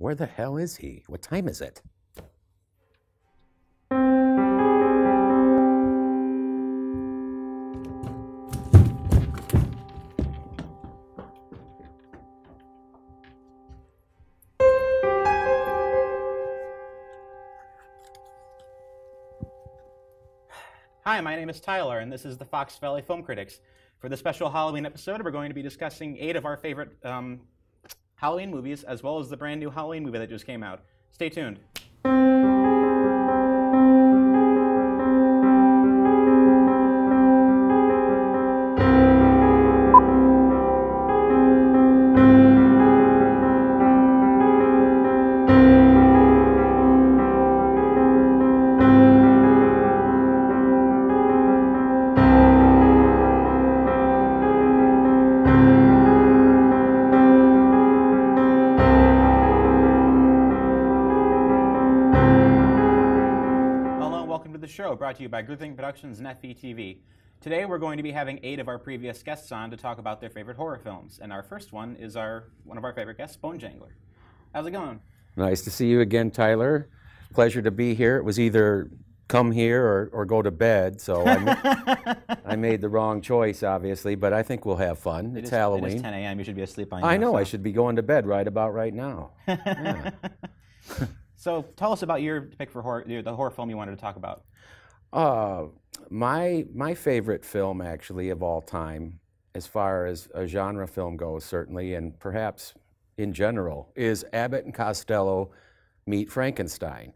Where the hell is he? What time is it? Hi, my name is Tyler, and this is the Fox Valley Film Critics. For the special Halloween episode, we're going to be discussing 8 of our favorite Halloween movies, as well as the brand new Halloween movie that just came out. Stay tuned. Show brought to you by Groupthink Productions and FVTV. Today we're going to be having 8 of our previous guests on to talk about their favorite horror films, and our first one is one of our favorite guests, Bone Jangler. How's it going? Nice to see you again, Tyler. Pleasure to be here. It was either come here or go to bed, so I made the wrong choice, obviously, but I think we'll have fun. It's Halloween. It is 10 a.m. You should be asleep by now. I know. So. I should be going to bed right about right now. Yeah. So tell us about your pick for horror, the horror film you wanted to talk about. My favorite film, actually, of all time, as far as a genre film goes, certainly, and perhaps in general, is Abbott and Costello Meet Frankenstein.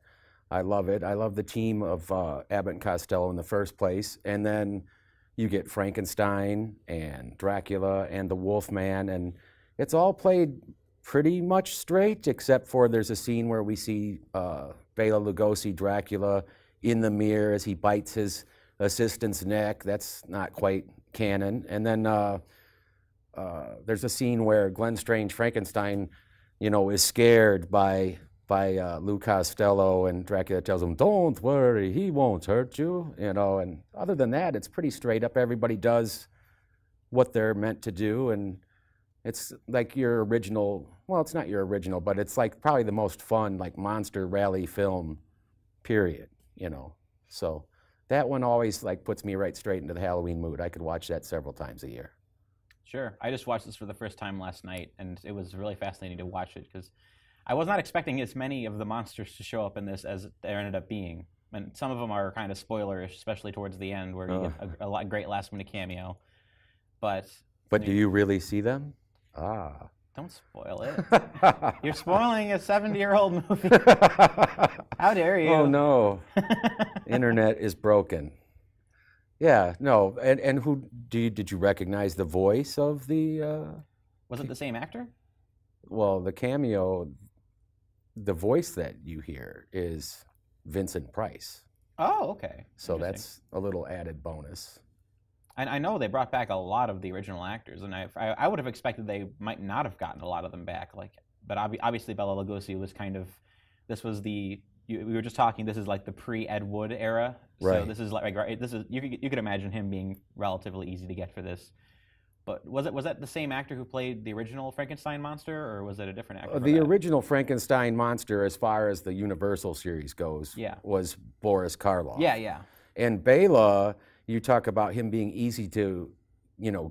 I love it. I love the team of Abbott and Costello in the first place, and then you get Frankenstein and Dracula and the Wolfman, and it's all played pretty much straight, except for there's a scene where we see Bela Lugosi, Dracula, in the mirror as he bites his assistant's neck. That's not quite canon. And then there's a scene where Glenn Strange Frankenstein, is scared by Lou Costello, and Dracula tells him, "Don't worry, he won't hurt you." And other than that, it's pretty straight up. Everybody does what they're meant to do, and it's like your original. Well, it's not your original, but it's like probably the most fun, like monster rally film, period. So that one always puts me right straight into the Halloween mood. I could watch that several times a year. Sure. I just watched this for the first time last night, and it was really fascinating to watch it because I was not expecting as many of the monsters to show up in this as there ended up being. And some of them are kind of spoilerish, especially towards the end where you get a great last-minute cameo. But do you really see them? Ah. Don't spoil it. You're spoiling a 70-year-old movie. How dare you? Oh, no. Internet is broken. Yeah, no. And who did you recognize the voice of the... Was it the same actor? Well, the cameo, the voice that you hear is Vincent Price. Oh, okay. So that's a little added bonus. And I know they brought back a lot of the original actors, and I would have expected they might not have gotten a lot of them back. But obviously Bela Lugosi was kind of, this was we were just talking. This is like the pre-Ed Wood era, right. So this is you could imagine him being relatively easy to get for this. But was that the same actor who played the original Frankenstein monster, or was it a different actor? The original Frankenstein monster, as far as the Universal series goes, was Boris Karloff. Yeah. And Bela. You talk about him being easy to,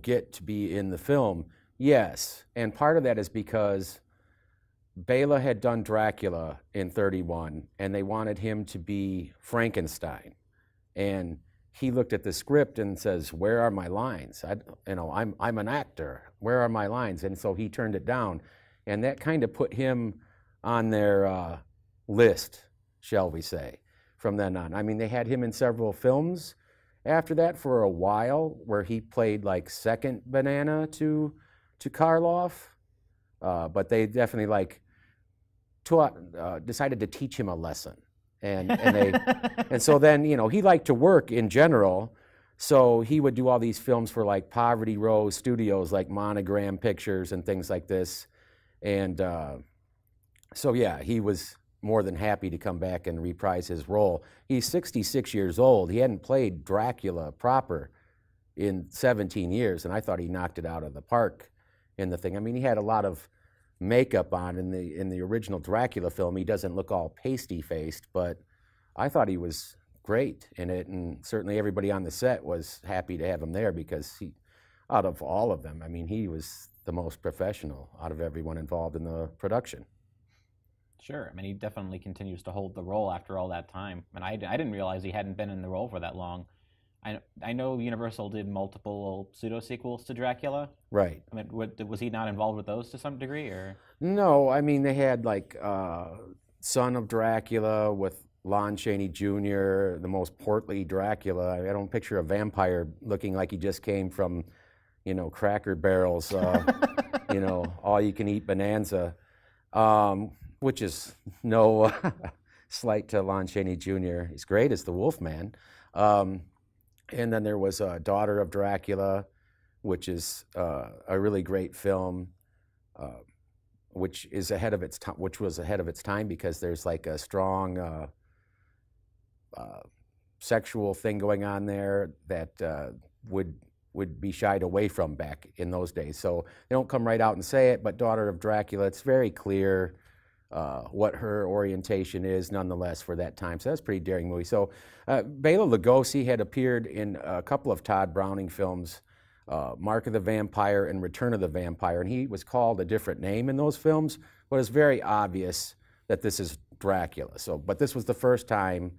get to be in the film. Yes, and part of that is because Bela had done Dracula in '31, and they wanted him to be Frankenstein. And he looked at the script and says, "Where are my lines? I'm an actor. Where are my lines?" And so he turned it down, and that kind of put him on their list, shall we say, from then on. I mean, they had him in several films after that for a while, where he played like second banana to Karloff, but they definitely decided to teach him a lesson, and so then he liked to work in general, so he would do all these films for like Poverty Row Studios, like Monogram Pictures and things like this, and so yeah, he was more than happy to come back and reprise his role. He's 66 years old. He hadn't played Dracula proper in 17 years, and I thought he knocked it out of the park in the thing. I mean, he had a lot of makeup on in the original Dracula film. He doesn't look all pasty faced, but I thought he was great in it, and certainly everybody on the set was happy to have him there because he, out of all of them, I mean, he was the most professional out of everyone involved in the production. Sure. I mean, he definitely continues to hold the role after all that time. And I didn't realize he hadn't been in the role for that long. I know Universal did multiple pseudo-sequels to Dracula. Right. I mean, was he not involved with those to some degree, or? No, I mean, they had like Son of Dracula with Lon Chaney Jr., the most portly Dracula. I don't picture a vampire looking like he just came from, you know, Cracker Barrel's, you know, all-you-can-eat bonanza, which is no slight to Lon Chaney Jr. He's great as the Wolfman. And then there was Daughter of Dracula, which is a really great film, which is ahead of its time. Which was ahead of its time because there's like a strong sexual thing going on there that would be shied away from back in those days. So they don't come right out and say it, but Daughter of Dracula, it's very clear what her orientation is nonetheless for that time. So that's a pretty daring movie. So Bela Lugosi had appeared in a couple of Todd Browning films, Mark of the Vampire and Return of the Vampire, and he was called a different name in those films, but it's very obvious that this is Dracula. So, but this was the first time,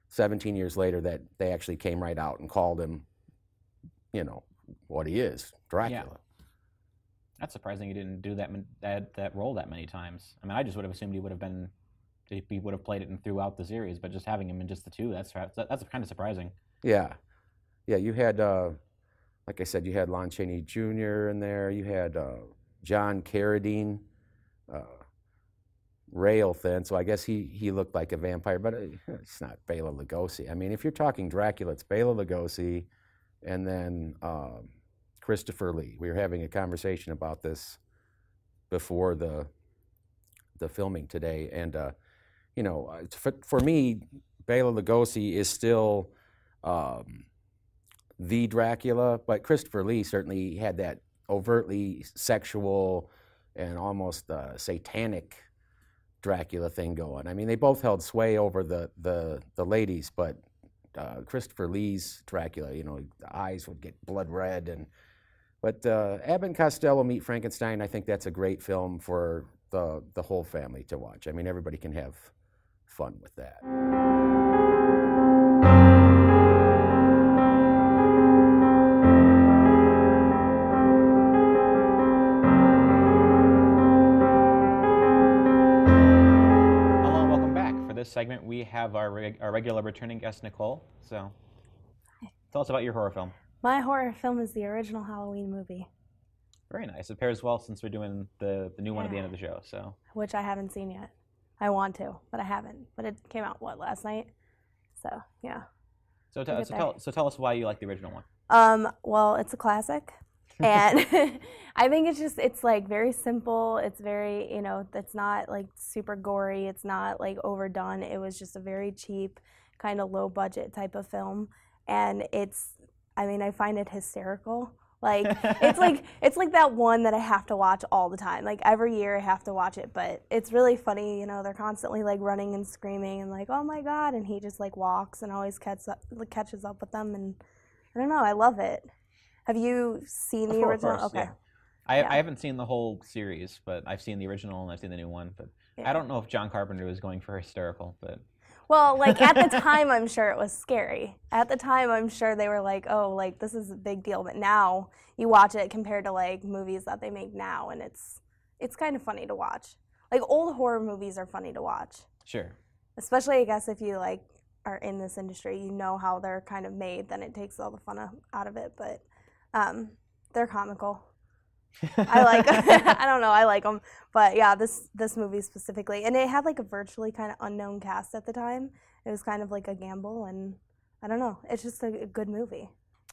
17 years later, that they actually came right out and called him, you know, what he is, Dracula. Yeah. That's surprising he didn't do that role that many times. I mean, I just would have assumed he would have played it throughout the series, but just having him in just the two, that's kind of surprising. Yeah, yeah. You had, like I said, you had Lon Chaney Jr. in there. You had John Carradine, rail thin, so I guess he looked like a vampire, but it's not Bela Lugosi. I mean, if you're talking Dracula, it's Bela Lugosi, and then Christopher Lee. We were having a conversation about this before the filming today, and you know, for me, Bela Lugosi is still the Dracula, but Christopher Lee certainly had that overtly sexual and almost satanic Dracula thing going. I mean, they both held sway over the ladies, but Christopher Lee's Dracula, you know, the eyes would get blood red, but Abbott and Costello Meet Frankenstein, I think that's a great film for the whole family to watch. I mean, everybody can have fun with that. Hello and welcome back. For this segment, we have our regular returning guest, Nicole. So, tell us about your horror film. My horror film is the original Halloween movie. Very nice. It pairs well since we're doing the new one at the end of the show. So, which I haven't seen yet. I want to, but I haven't. But it came out last night? So yeah. So tell us why you like the original one. Well, it's a classic, and I think it's like very simple. It's very, you know, it's not like super gory. It's not like overdone. It was just a very cheap, kind of low budget type of film, and I mean, I find it hysterical. Like it's like that one that I have to watch all the time. Like every year I have to watch it, but it's really funny, you know, they're constantly like running and screaming and like, "Oh my God," and he just like walks and always catches up with them, and I don't know, I love it. Have you seen the original? Of course, okay. Yeah. I haven't seen the whole series, but I've seen the original and I've seen the new one, but yeah. I don't know if John Carpenter was going for hysterical, but well, like at the time, I'm sure it was scary. At the time, I'm sure they were like, "Oh, like this is a big deal." But now you watch it compared to like movies that they make now, and it's kind of funny to watch. Like old horror movies are funny to watch. Sure. Especially, I guess, if you like are in this industry, you know how they're kind of made. Then it takes all the fun out of it. But they're comical. I like. I don't know. I like them, but yeah, this movie specifically, and it had like a virtually kind of unknown cast at the time. It was kind of like a gamble, and I don't know. It's just a good movie.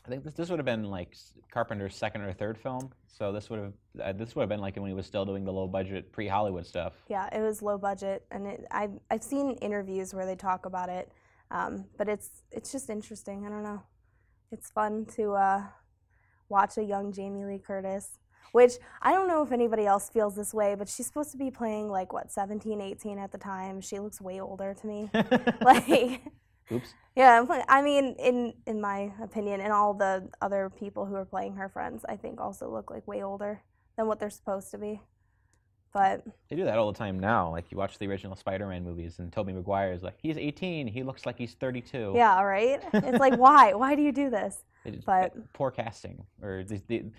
I think this would have been like Carpenter's second or third film. So this would have been like when he was still doing the low budget pre-Hollywood stuff. Yeah, it was low budget, and I've seen interviews where they talk about it, but it's just interesting. I don't know. It's fun to watch a young Jamie Lee Curtis. which I don't know if anybody else feels this way, but she's supposed to be playing like, what, 17, 18 at the time. She looks way older to me. Like, Oops. yeah, I mean, in my opinion, and all the other people who are playing her friends, I think also look like way older than what they're supposed to be. But they do that all the time now. Like you watch the original Spider-Man movies, and Tobey Maguire is like, he's 18, he looks like he's 32. yeah, right. It's like, why? Why do you do this? But poor casting, or the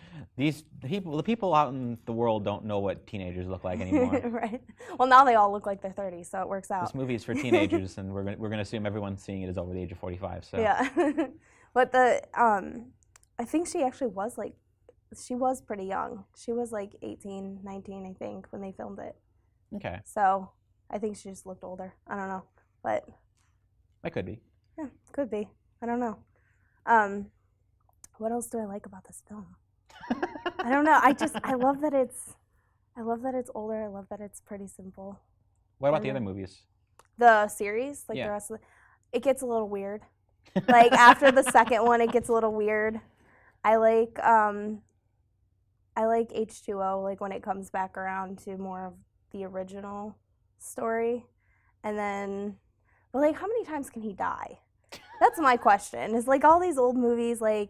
people out in the world don't know what teenagers look like anymore. Right. Well, now they all look like they're 30, so it works out. This movie is for teenagers, and we're gonna assume everyone seeing it is over the age of 45. So yeah. But I think she actually was like, she was pretty young. She was like 18, 19, I think, when they filmed it. Okay. So I think she just looked older. I don't know, but that could be. Yeah, could be. I don't know. What else do I like about this film? I don't know. I love that it's older. I love that it's pretty simple. What about the other movies? The series, like Yeah. the rest of it gets a little weird. Like after the second one, it gets a little weird. I like H2O, like when it comes back around to more of the original story. And then, but like, how many times can he die? That's my question. Is like all these old movies, like,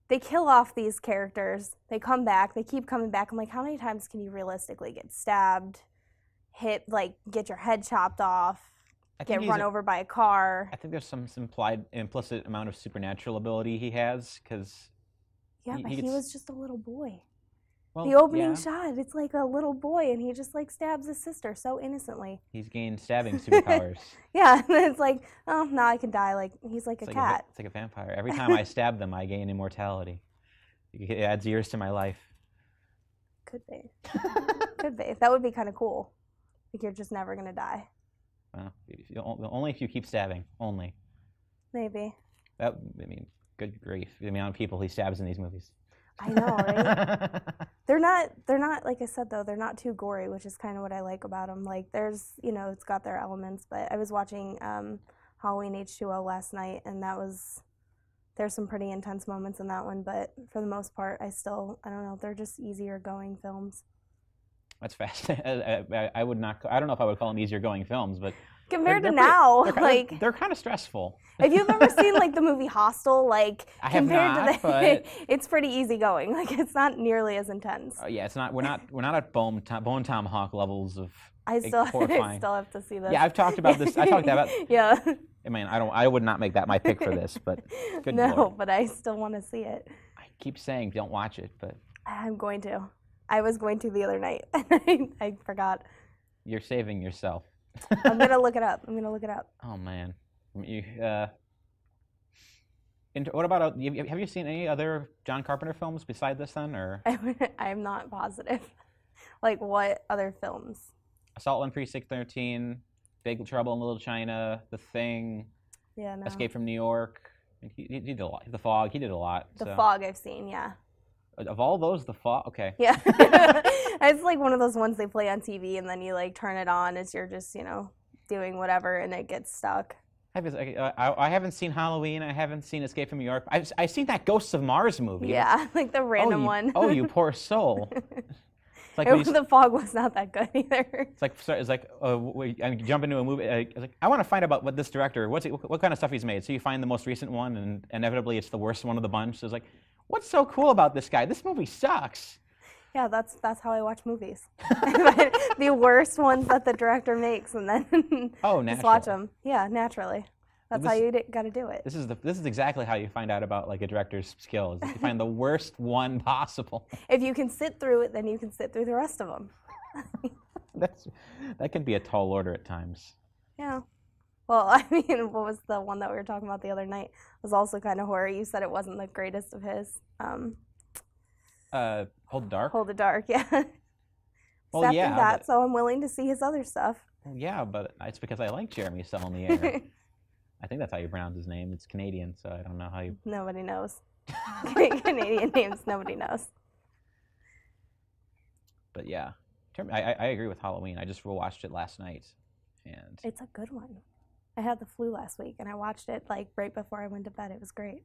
they kill off these characters, they come back, they keep coming back. I'm like, how many times can you realistically get stabbed, hit, like, get your head chopped off, get run over by a car? I think there's some implicit amount of supernatural ability he has, because yeah, but he was just a little boy. Well, the opening shot, it's like a little boy, and he just like stabs his sister so innocently. He's gained stabbing superpowers. Yeah, and it's like, oh, now I can die. Like he's like a cat. It's like a vampire. Every time I stab them, I gain immortality. It adds years to my life. Could be. Could be. That would be kind of cool. Like you're just never gonna die. Well, only if you keep stabbing. Only. Maybe. I mean, good grief! The amount of people he stabs in these movies. I know, right? They're not, like I said, though, they're not too gory, which is kind of what I like about them. Like, there's, it's got their elements, but I was watching Halloween H2O last night, and there's some pretty intense moments in that one, but for the most part, I don't know, they're just easier going films. That's fascinating. I would not, I don't know if I would call them easier going films, but compared to now, they're kind of stressful. If you've ever seen like the movie Hostel, like I have compared not, to that, but it's pretty easygoing. Like it's not nearly as intense. Yeah, it's not. We're not at Bone Tomahawk levels of I still horrifying. have to see this. Yeah, I've talked about this. I talked about. Yeah. I mean, I would not make that my pick for this, but good no, Lord. But I still want to see it. I keep saying don't watch it, but I'm going to. I was going to the other night. I forgot. You're saving yourself. I'm gonna look it up. Oh man, what about? Have you seen any other John Carpenter films beside this then, or? I'm not positive. Like what other films? Assault on Precinct 13, Big Trouble in Little China, The Thing. Yeah, no. Escape from New York. He did a lot. The Fog. He did a lot. The Fog I've seen. Yeah. Of all those, The Fog. Okay. Yeah. It's like one of those ones they play on TV and then you like turn it on as you're just doing whatever and it gets stuck. I haven't seen Halloween. I haven't seen Escape from New York. I've seen that Ghosts of Mars movie. Yeah, like the random one. Oh, you poor soul. It's like The Fog was not that good either. It's like I jump into a movie. I want to find out what this director, what kind of stuff he's made. So you find the most recent one, and inevitably it's the worst one of the bunch. So it's like, what's so cool about this guy? This movie sucks. Yeah, that's how I watch movies. The worst ones that the director makes, and then just watch them. Yeah, naturally. That's how you got to do it. This is exactly how you find out about like a director's skills. You find the worst one possible. If you can sit through it, then you can sit through the rest of them. That can be a tall order at times. Yeah. Well, I mean, what was the one that we were talking about the other night? It was also kind of horror. You said it wasn't the greatest of his. Hold the Dark? Hold the Dark, yeah. Well, yeah. That, so I'm willing to see his other stuff. Well, yeah, but it's because I like Jeremy Still in the Air. I think that's how you pronounce his name. It's Canadian, so I don't know how you... Nobody knows. Canadian names, nobody knows. But yeah, I agree with Halloween. I just rewatched it last night. And it's a good one. I had the flu last week, and I watched it like right before I went to bed. It was great.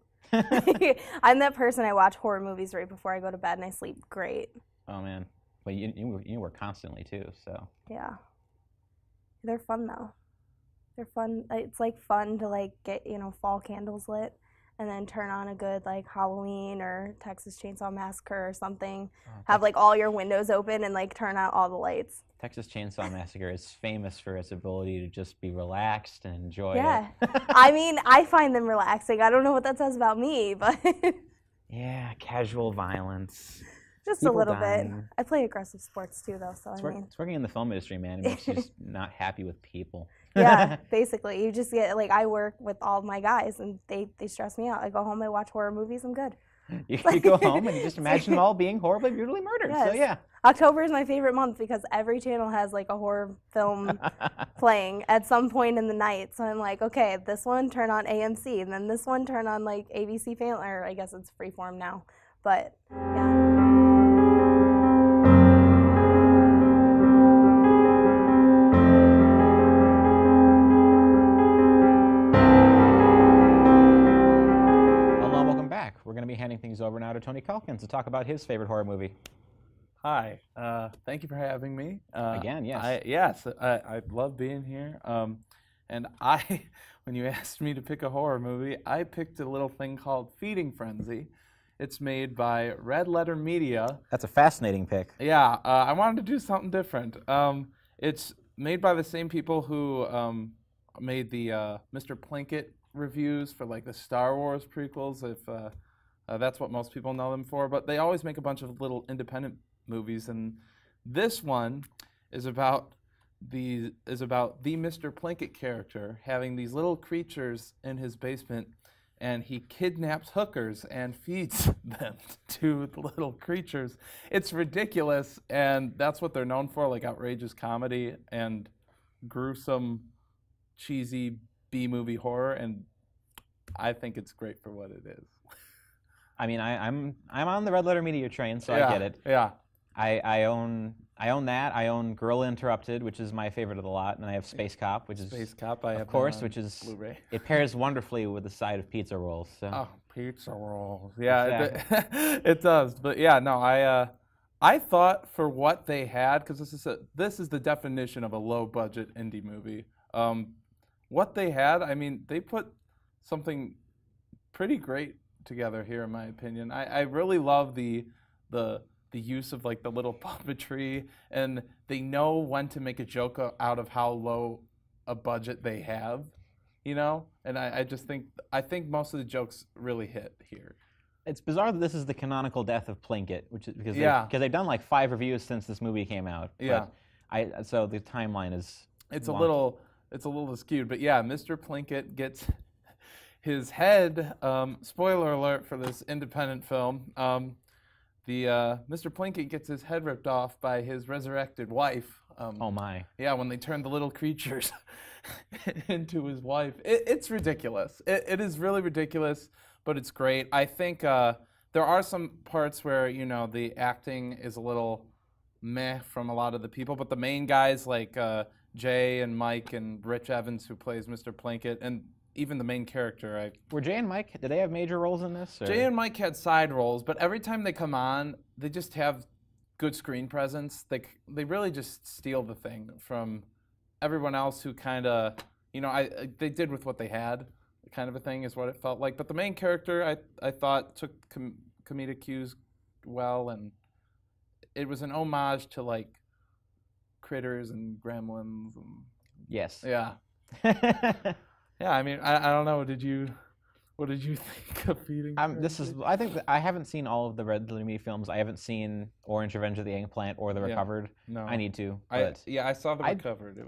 I'm that person. I watch horror movies right before I go to bed, and I sleep great. Oh man, but you work constantly too, so. Yeah, they're fun though. They're fun. It's like fun to like get fall candles lit, and then turn on a good like Halloween or Texas Chainsaw Massacre or something. Have like all your windows open and like turn out all the lights. Texas Chainsaw Massacre is famous for its ability to just be relaxed and enjoy Yeah. it. I mean, I find them relaxing. I don't know what that says about me, but Yeah, casual violence. just People a little dying. bit. I play aggressive sports too, though, so It's, I mean, it's working in the film industry, man. It makes you just not happy with people. yeah, basically, you just get like I work with all of my guys, and they stress me out. I go home, I watch horror movies, I'm good. You go home and you just imagine them all being horribly, brutally murdered. Yes. So yeah. October is my favorite month because every channel has like a horror film playing at some point in the night. So I'm like, okay, this one turn on AMC, and then this one turn on like ABC Family, or I guess it's Freeform now. But yeah. Hello, welcome back. We're going to be handing things over now to Tony Calkins to talk about his favorite horror movie. Hi, thank you for having me. Again, yes. I love being here. And when you asked me to pick a horror movie, I picked a little thing called Feeding Frenzy. It's made by Red Letter Media. That's a fascinating pick. Yeah, I wanted to do something different. It's made by the same people who made the Mr. Plinkett reviews for like the Star Wars prequels, if that's what most people know them for. But they always make a bunch of little independent movies, and this one is about the Mr. Plinkett character having these little creatures in his basement, and he kidnaps hookers and feeds them to the little creatures. It's ridiculous, and that's what they're known for, like outrageous comedy and gruesome, cheesy B-movie horror, and I think it's great for what it is. I mean, I'm on the Red Letter Media train, so I get it. Yeah. I own that. I own Gorilla Interrupted, which is my favorite of the lot, and I have Space Cop, which is Space Cop, I have of course, on which is Blu-ray. It pairs wonderfully with the side of pizza rolls. So. Oh, pizza rolls! Yeah, Exactly. it does. But yeah, no, I thought for what they had, because this is the definition of a low-budget indie movie. What they had, I mean, they put something pretty great together here, in my opinion. I really love the use of like the little puppetry, and they know when to make a joke out of how low a budget they have, And I think most of the jokes really hit here. It's bizarre that this is the canonical death of Plinkett, which is because they've done like 5 reviews since this movie came out. Yeah. So the timeline is It's wonky. a little skewed, but yeah, Mr. Plinkett gets his head. Spoiler alert for this independent film. Mr. Plinkett gets his head ripped off by his resurrected wife. Oh my! Yeah, when they turn the little creatures into his wife, it's ridiculous. It is really ridiculous, but it's great. I think there are some parts where the acting is a little meh from a lot of the people, but the main guys like Jay and Mike and Rich Evans, who plays Mr. Plinkett, and even the main character. Were Jay and Mike, did they have major roles in this? Or? Jay and Mike had side roles, but every time they come on, they just have good screen presence. They really just steal the thing from everyone else who kind of, they did with what they had, kind of a thing is what it felt like. But the main character, I thought, took comedic cues well, and it was an homage to like Critters and Gremlins. And, Yes. yeah. Yeah, I mean, I don't know. What did you think of Feeding Frenzy? I think that I haven't seen all of the Red Letter Media films. I haven't seen Orange Revenge of the Eggplant or The Recovered. No. I need to. I saw The Recovered. It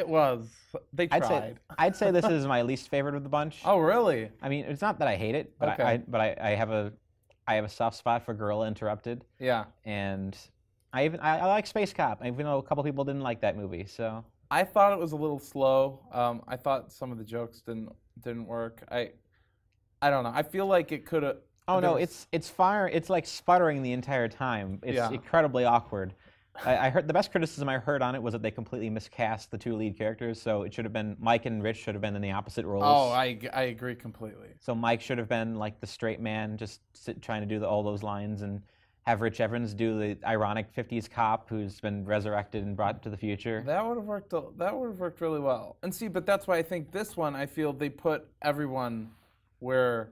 was. They tried. I'd say this is my least favorite of the bunch. Oh, really? I mean, it's not that I hate it, but Okay. I have a soft spot for Gorilla Interrupted. Yeah. And I like Space Cop, even though a couple people didn't like that movie. So I thought it was a little slow. I thought some of the jokes didn't work. I don't know. I feel like it could have. Oh no, it's fire. It's like sputtering the entire time. It's incredibly awkward. I heard the best criticism I heard on it was that they completely miscast the two lead characters. So it should have been Mike and Rich should have been in the opposite roles. Oh, I agree completely. So Mike should have been like the straight man, just trying to do all those lines, and have Rich Evans do the ironic '50s cop who's been resurrected and brought to the future. That would have worked. That would have worked really well. And see, but that's why I think this one, I feel they put everyone where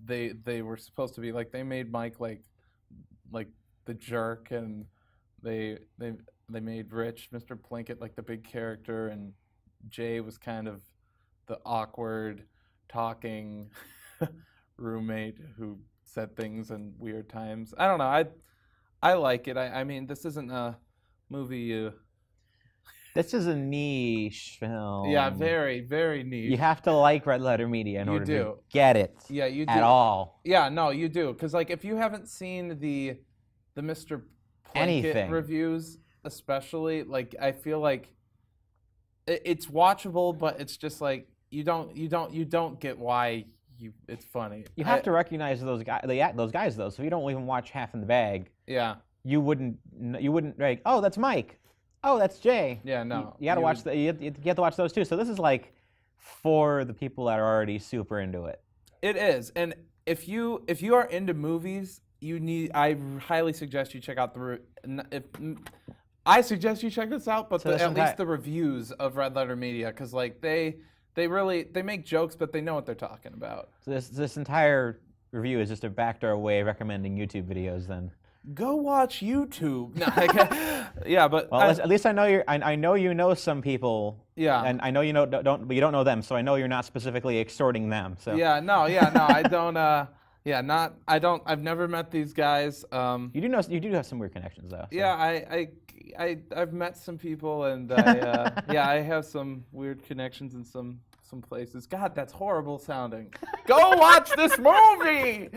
they were supposed to be. Like they made Mike like the jerk, and they made Rich, Mr. Plinkett, like the big character, and Jay was kind of the awkward talking roommate who said things in weird times. I don't know. I like it. I mean, this isn't a movie. This is a niche film. Yeah, very, very niche. You have to like Red Letter Media in order do. to get it. Yeah, you do. At all. Yeah, no, you do. Because like, if you haven't seen the Mr. Plinkett Anything. reviews, especially, like I feel like it's watchable, but it's just like you don't get why it's funny. You have to recognize those guys though. So if you don't even watch Half in the Bag, Yeah. you wouldn't like, oh, that's Mike. Oh, that's Jay. Yeah, no. You got to watch you have to watch those too. So this is like for the people that are already super into it. It is, and if you are into movies, I highly suggest you check out I suggest you check this out, but So at least the reviews of Red Letter Media, because like they make jokes, but they know what they're talking about. So this entire review is just a backdoor way of recommending YouTube videos. Then Go watch YouTube. No, yeah, but well, at least I know I know you know some people. Yeah. And I know you but you don't know them, so I know you're not specifically extorting them. So yeah, no, I don't. I've never met these guys. you do have some weird connections though. So. Yeah, I've met some people, and I have some weird connections in some places. God, that's horrible sounding. Go watch this movie.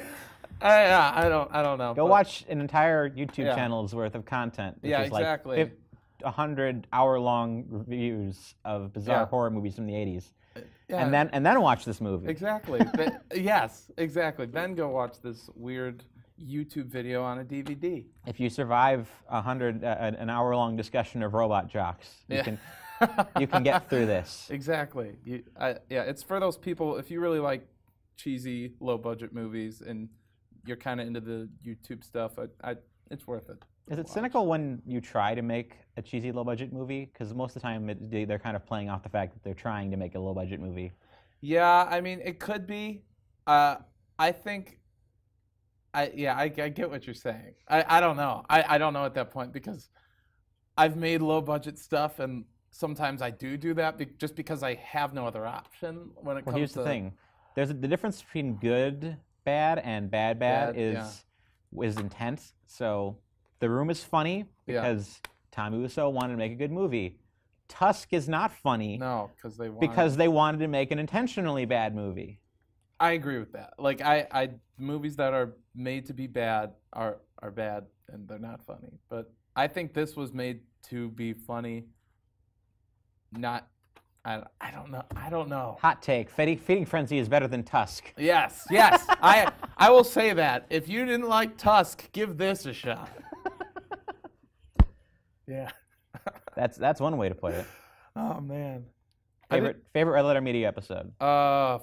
I don't know. Go watch an entire YouTube channel's worth of content. Which is exactly. Like 100 hour-long reviews of bizarre horror movies from the '80s, and then watch this movie. Exactly. Yes, exactly. Then go watch this weird YouTube video on a DVD. If you survive an hour-long discussion of robot jocks, you can get through this. Exactly. It's for those people. If you really like cheesy, low-budget movies and you're kind of into the YouTube stuff, it's worth it. Is it cynical when you try to make a cheesy, low-budget movie? Because most of the time they're kind of playing off the fact that they're trying to make a low-budget movie. Yeah, I mean, it could be. I think. I get what you're saying. I don't know. I don't know at that point, because I've made low-budget stuff, and sometimes I do that just because I have no other option when it comes to. Well, here's the thing. The difference between good bad and bad is intense. So The Room is funny because Tommy Wiseau wanted to make a good movie. Tusk is not funny. No, because they wanted to make an intentionally bad movie. I agree with that. Like movies that are made to be bad are bad, and they're not funny. But I think this was made to be funny. Not. I don't know. Hot take: Feeding Frenzy is better than Tusk. Yes. I will say that. If you didn't like Tusk, give this a shot. Yeah. That's one way to put it. Oh man. Favorite Red Letter Media episode?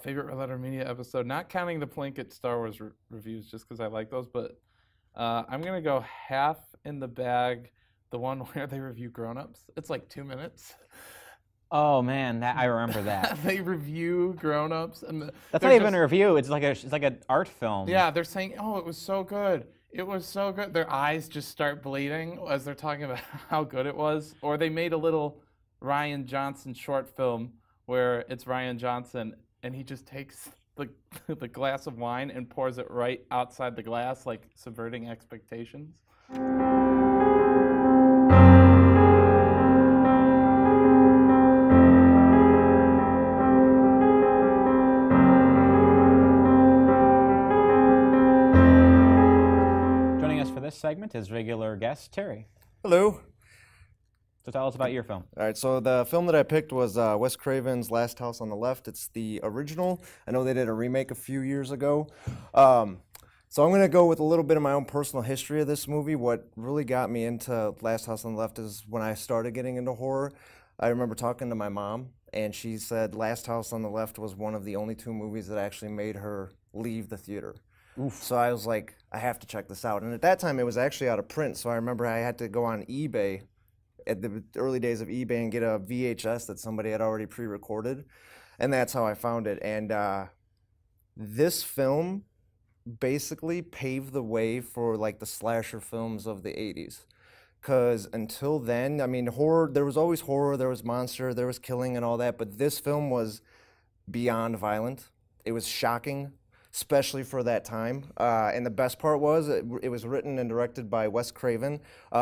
Favorite Red Letter Media episode, not counting the Plinkett Star Wars reviews, just because I like those, but I'm gonna go Half in the Bag, the one where they review Grown Ups. It's like 2 minutes. Oh man, I remember that. They review Grown Ups, and that's not even a review. It's like an art film. Yeah, they're saying, "Oh, it was so good. It was so good." Their eyes just start bleeding as they're talking about how good it was. Or they made a little Ryan Johnson short film where it's Ryan Johnson, and he just takes the glass of wine and pours it right outside the glass, like subverting expectations. Segment is regular guest Terry. Hello. So tell us about your film. All right, so the film that I picked was Wes Craven's Last House on the Left. It's the original. I know they did a remake a few years ago. So I'm going to go with a little bit of my own personal history of this movie. What really got me into Last House on the Left is when I started getting into horror. I remember talking to my mom, and she said Last House on the Left was one of the only 2 movies that actually made her leave the theater. Oof. So I was like, I have to check this out. And at that time, it was actually out of print, so I remember I had to go on eBay at the early days of eBay and get a VHS that somebody had already pre-recorded, and that's how I found it. And this film basically paved the way for like the slasher films of the 80s. Because until then, I mean, horror, there was always horror, there was monster, there was killing and all that, but this film was beyond violent. It was shocking, especially for that time. And the best part was it was written and directed by Wes Craven.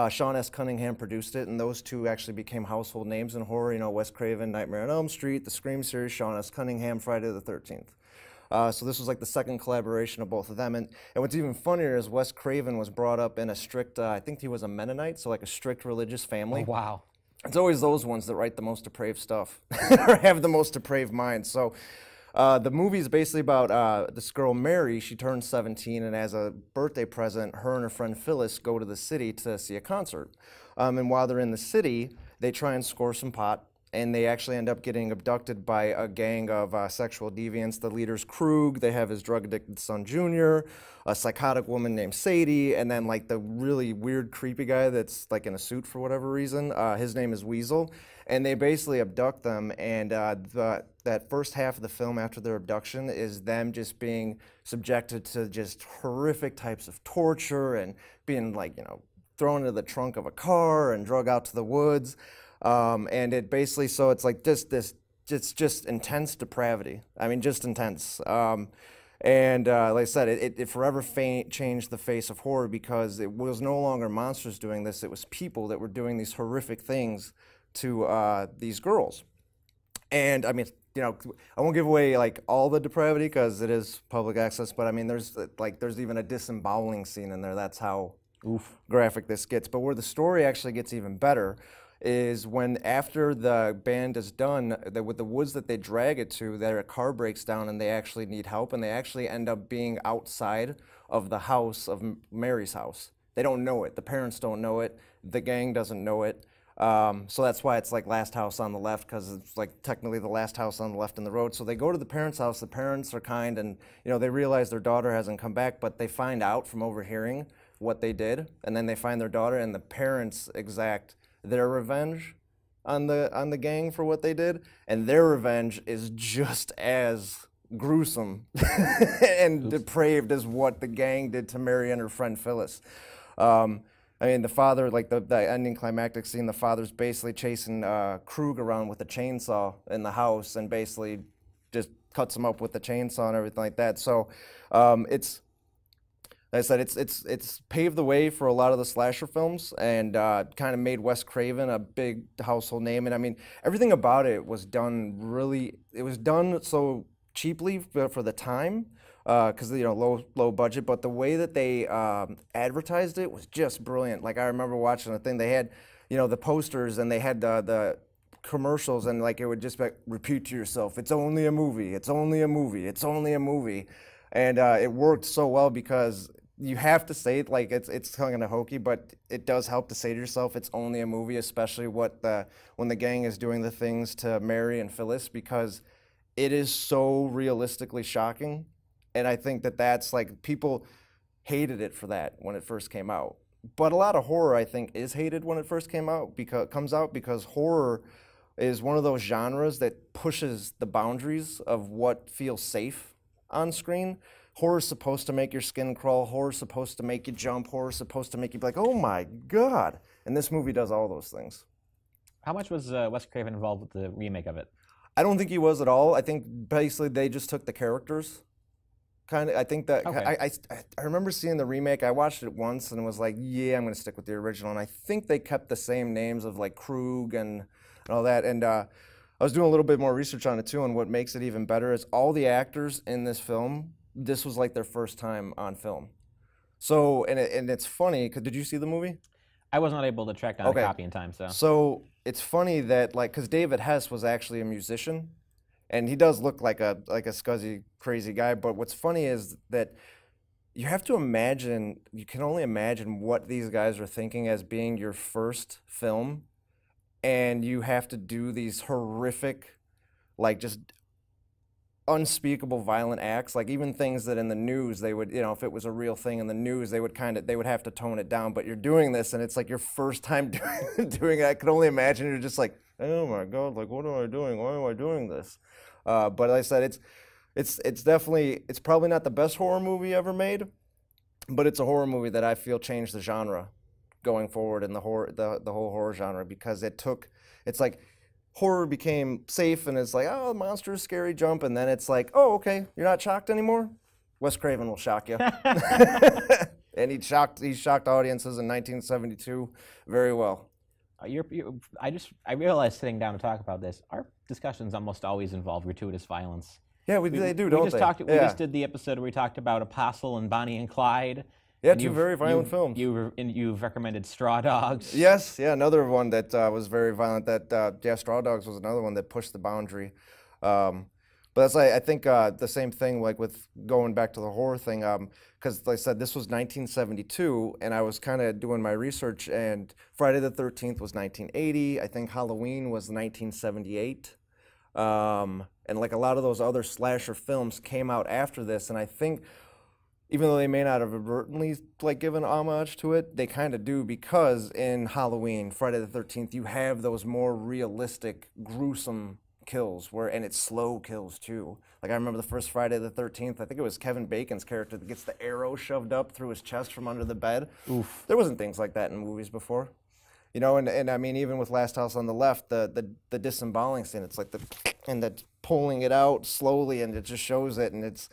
Sean S. Cunningham produced it, and those 2 actually became household names in horror. You know, Wes Craven, Nightmare on Elm Street, the Scream series, Sean S. Cunningham, Friday the 13th. So this was like the second collaboration of both of them. And what's even funnier is Wes Craven was brought up in a strict, I think he was a Mennonite, so like a strict religious family. Oh, wow. It's always those ones that write the most depraved stuff or have the most depraved minds. So the movie is basically about this girl, Mary. She turned 17, and as a birthday present, her and her friend Phyllis go to the city to see a concert. And while they're in the city, they try and score some pot. And they actually end up getting abducted by a gang of sexual deviants. The leader's Krug, they have his drug-addicted son, Junior, a psychotic woman named Sadie, and then like the really weird, creepy guy that's like in a suit for whatever reason. His name is Weasel. And they basically abduct them, and that first half of the film after their abduction is them just being subjected to just horrific types of torture and being like, you know, thrown into the trunk of a car and drug out to the woods. And it basically, so it's like it's just intense depravity. I mean, just intense. And like I said, it forever changed the face of horror because it was no longer monsters doing this. It was people that were doing these horrific things to these girls. And I mean, you know, I won't give away like all the depravity because it is public access, but I mean, there's even a disemboweling scene in there. That's how graphic this gets. But where the story actually gets even better is when after the band is done, with the woods that they drag it to, their car breaks down and they actually need help, and they actually end up being outside of the house of Mary's house. They don't know it. The parents don't know it. The gang doesn't know it. So that's why it's like Last House on the Left, because it's like technically the last house on the left in the road. So they go to the parents' house. The parents are kind, and you know they realize their daughter hasn't come back, but they find out from overhearing what they did, and then they find their daughter, and the parents exact their revenge on the gang for what they did, and their revenge is just as gruesome and depraved as what the gang did to Mary and her friend Phyllis. I mean, the father, like the ending climactic scene, the father's basically chasing Krug around with a chainsaw in the house and basically just cuts him up with the chainsaw and everything like that. So it's, like I said, it's paved the way for a lot of the slasher films and kind of made Wes Craven a big household name. And I mean, everything about it was done it was done so cheaply for the time, because you know low budget, but the way that they advertised it was just brilliant. Like I remember watching the thing, they had, you know, the posters and they had the commercials, and like it would just be like, repeat to yourself, it's only a movie, it's only a movie, it's only a movie. And it worked so well because you have to say it, like it's kind of hokey, but it does help to say to yourself it's only a movie, especially when the gang is doing the things to Mary and Phyllis, because it is so realistically shocking. And I think that's like, people hated it for that when it first came out. But a lot of horror, I think, is hated when it first comes out because horror is one of those genres that pushes the boundaries of what feels safe on screen. Horror's supposed to make your skin crawl. Horror's supposed to make you jump. Horror's supposed to make you be like, oh my God. And this movie does all those things. How much was Wes Craven involved with the remake of it? I don't think he was at all. I think basically they just took the characters. Kind of, I think that, okay. I remember seeing the remake. I watched it once and was like, yeah, I'm going to stick with the original. And I think they kept the same names of like Krug and all that. And I was doing a little bit more research on it too, and what makes it even better is all the actors in this film, this was like their first time on film. So, and it's funny, did you see the movie? I was not able to track down a copy in time, so. So it's funny that, like, because David Hess was actually a musician, and he does look like a scuzzy, crazy guy, but what's funny is that you have to imagine, you can only imagine what these guys are thinking as being your first film, and you have to do these horrific, like just unspeakable violent acts, like even things that in the news they would, if it was a real thing in the news, they would have to tone it down. But you're doing this, and it's like your first time doing it. I could only imagine you're just like, oh my God, like what am I doing? Why am I doing this? But like I said, it's definitely, it's probably not the best horror movie ever made, but it's a horror movie that I feel changed the genre going forward in the whole horror genre, because it's like horror became safe, and it's like, oh, monster is scary, jump, and then it's like, oh, okay, you're not shocked anymore? Wes Craven will shock you. And he shocked audiences in 1972 very well. I realized sitting down to talk about this, our discussions almost always involve gratuitous violence. Yeah, they do, don't they? We just did the episode where we talked about Apostle and Bonnie and Clyde. Yeah, two very violent films. You've recommended Straw Dogs. Yes, yeah, another one that was very violent. Straw Dogs was another one that pushed the boundary. But that's I think the same thing, like with going back to the horror thing, because like I said, this was 1972, and I was kind of doing my research, and Friday the 13th was 1980. I think Halloween was 1978. And like a lot of those other slasher films came out after this, and I think, even though they may not have overtly like given homage to it, they kind of do, because in Halloween, Friday the 13th, you have those more realistic, gruesome kills, and it's slow kills too. Like I remember the first Friday the 13th, I think it was Kevin Bacon's character that gets the arrow shoved up through his chest from under the bed. Oof. There wasn't things like that in movies before. And I mean, even with Last House on the Left, the disemboweling scene, it's like the pulling it out slowly, and it just shows it, and it's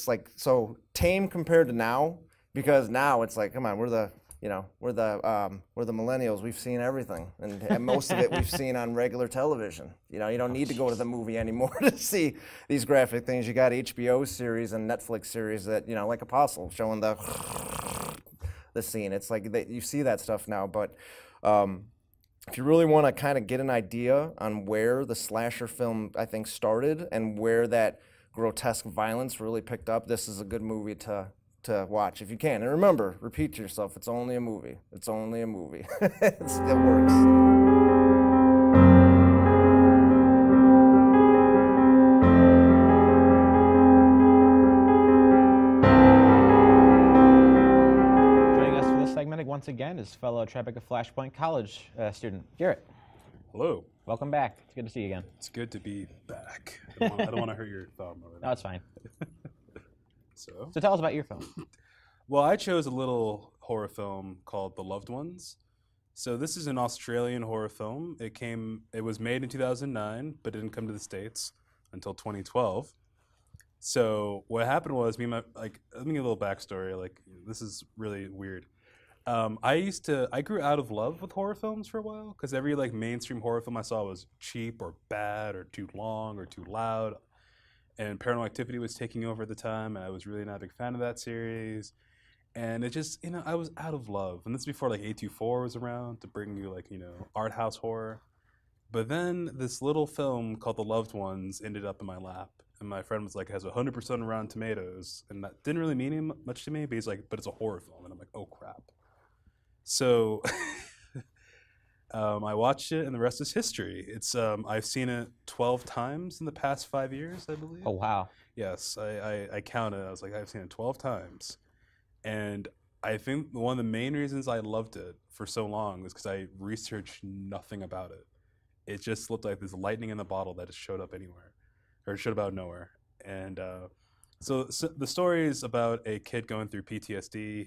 like so tame compared to now, because now it's like, come on, we're the millennials. We've seen everything, and most of it we've seen on regular television. You don't need to go to the movie anymore to see these graphic things. You got HBO series and Netflix series that, like Apostle, showing the scene. It's like you see that stuff now, but if you really want to kind of get an idea on where the slasher film, I think, started and where that grotesque violence really picked up, this is a good movie to watch if you can. And remember, repeat to yourself, it's only a movie. It's only a movie. It works. Once again is fellow Tribeca Flashpoint College student Garrett. Hello. Welcome back. It's good to see you again. It's good to be back. I don't want to hurt your thumb. No, it's fine. So tell us about your film. Well, I chose a little horror film called The Loved Ones. So this is an Australian horror film. It was made in 2009, but it didn't come to the States until 2012. So what happened was let me give you a little backstory. Like, this is really weird. I grew out of love with horror films for a while, because every mainstream horror film I saw was cheap or bad or too long or too loud, and Paranormal Activity was taking over at the time, and I was really not a big fan of that series, and it just, I was out of love. And this is before A24 was around to bring you art house horror. But then this little film called The Loved Ones ended up in my lap, and my friend was like, it has 100% Rotten Tomatoes, and that didn't really mean much to me, but he's like, but it's a horror film, and I'm like, oh crap. So I watched it, and the rest is history. It's I've seen it 12 times in the past 5 years, I believe. Oh, wow. Yes, I counted. I was like, I've seen it 12 times. And I think one of the main reasons I loved it for so long was because I researched nothing about it. It just looked like this lightning in the bottle that just showed up anywhere, or showed up out of nowhere. And so the story is about a kid going through PTSD.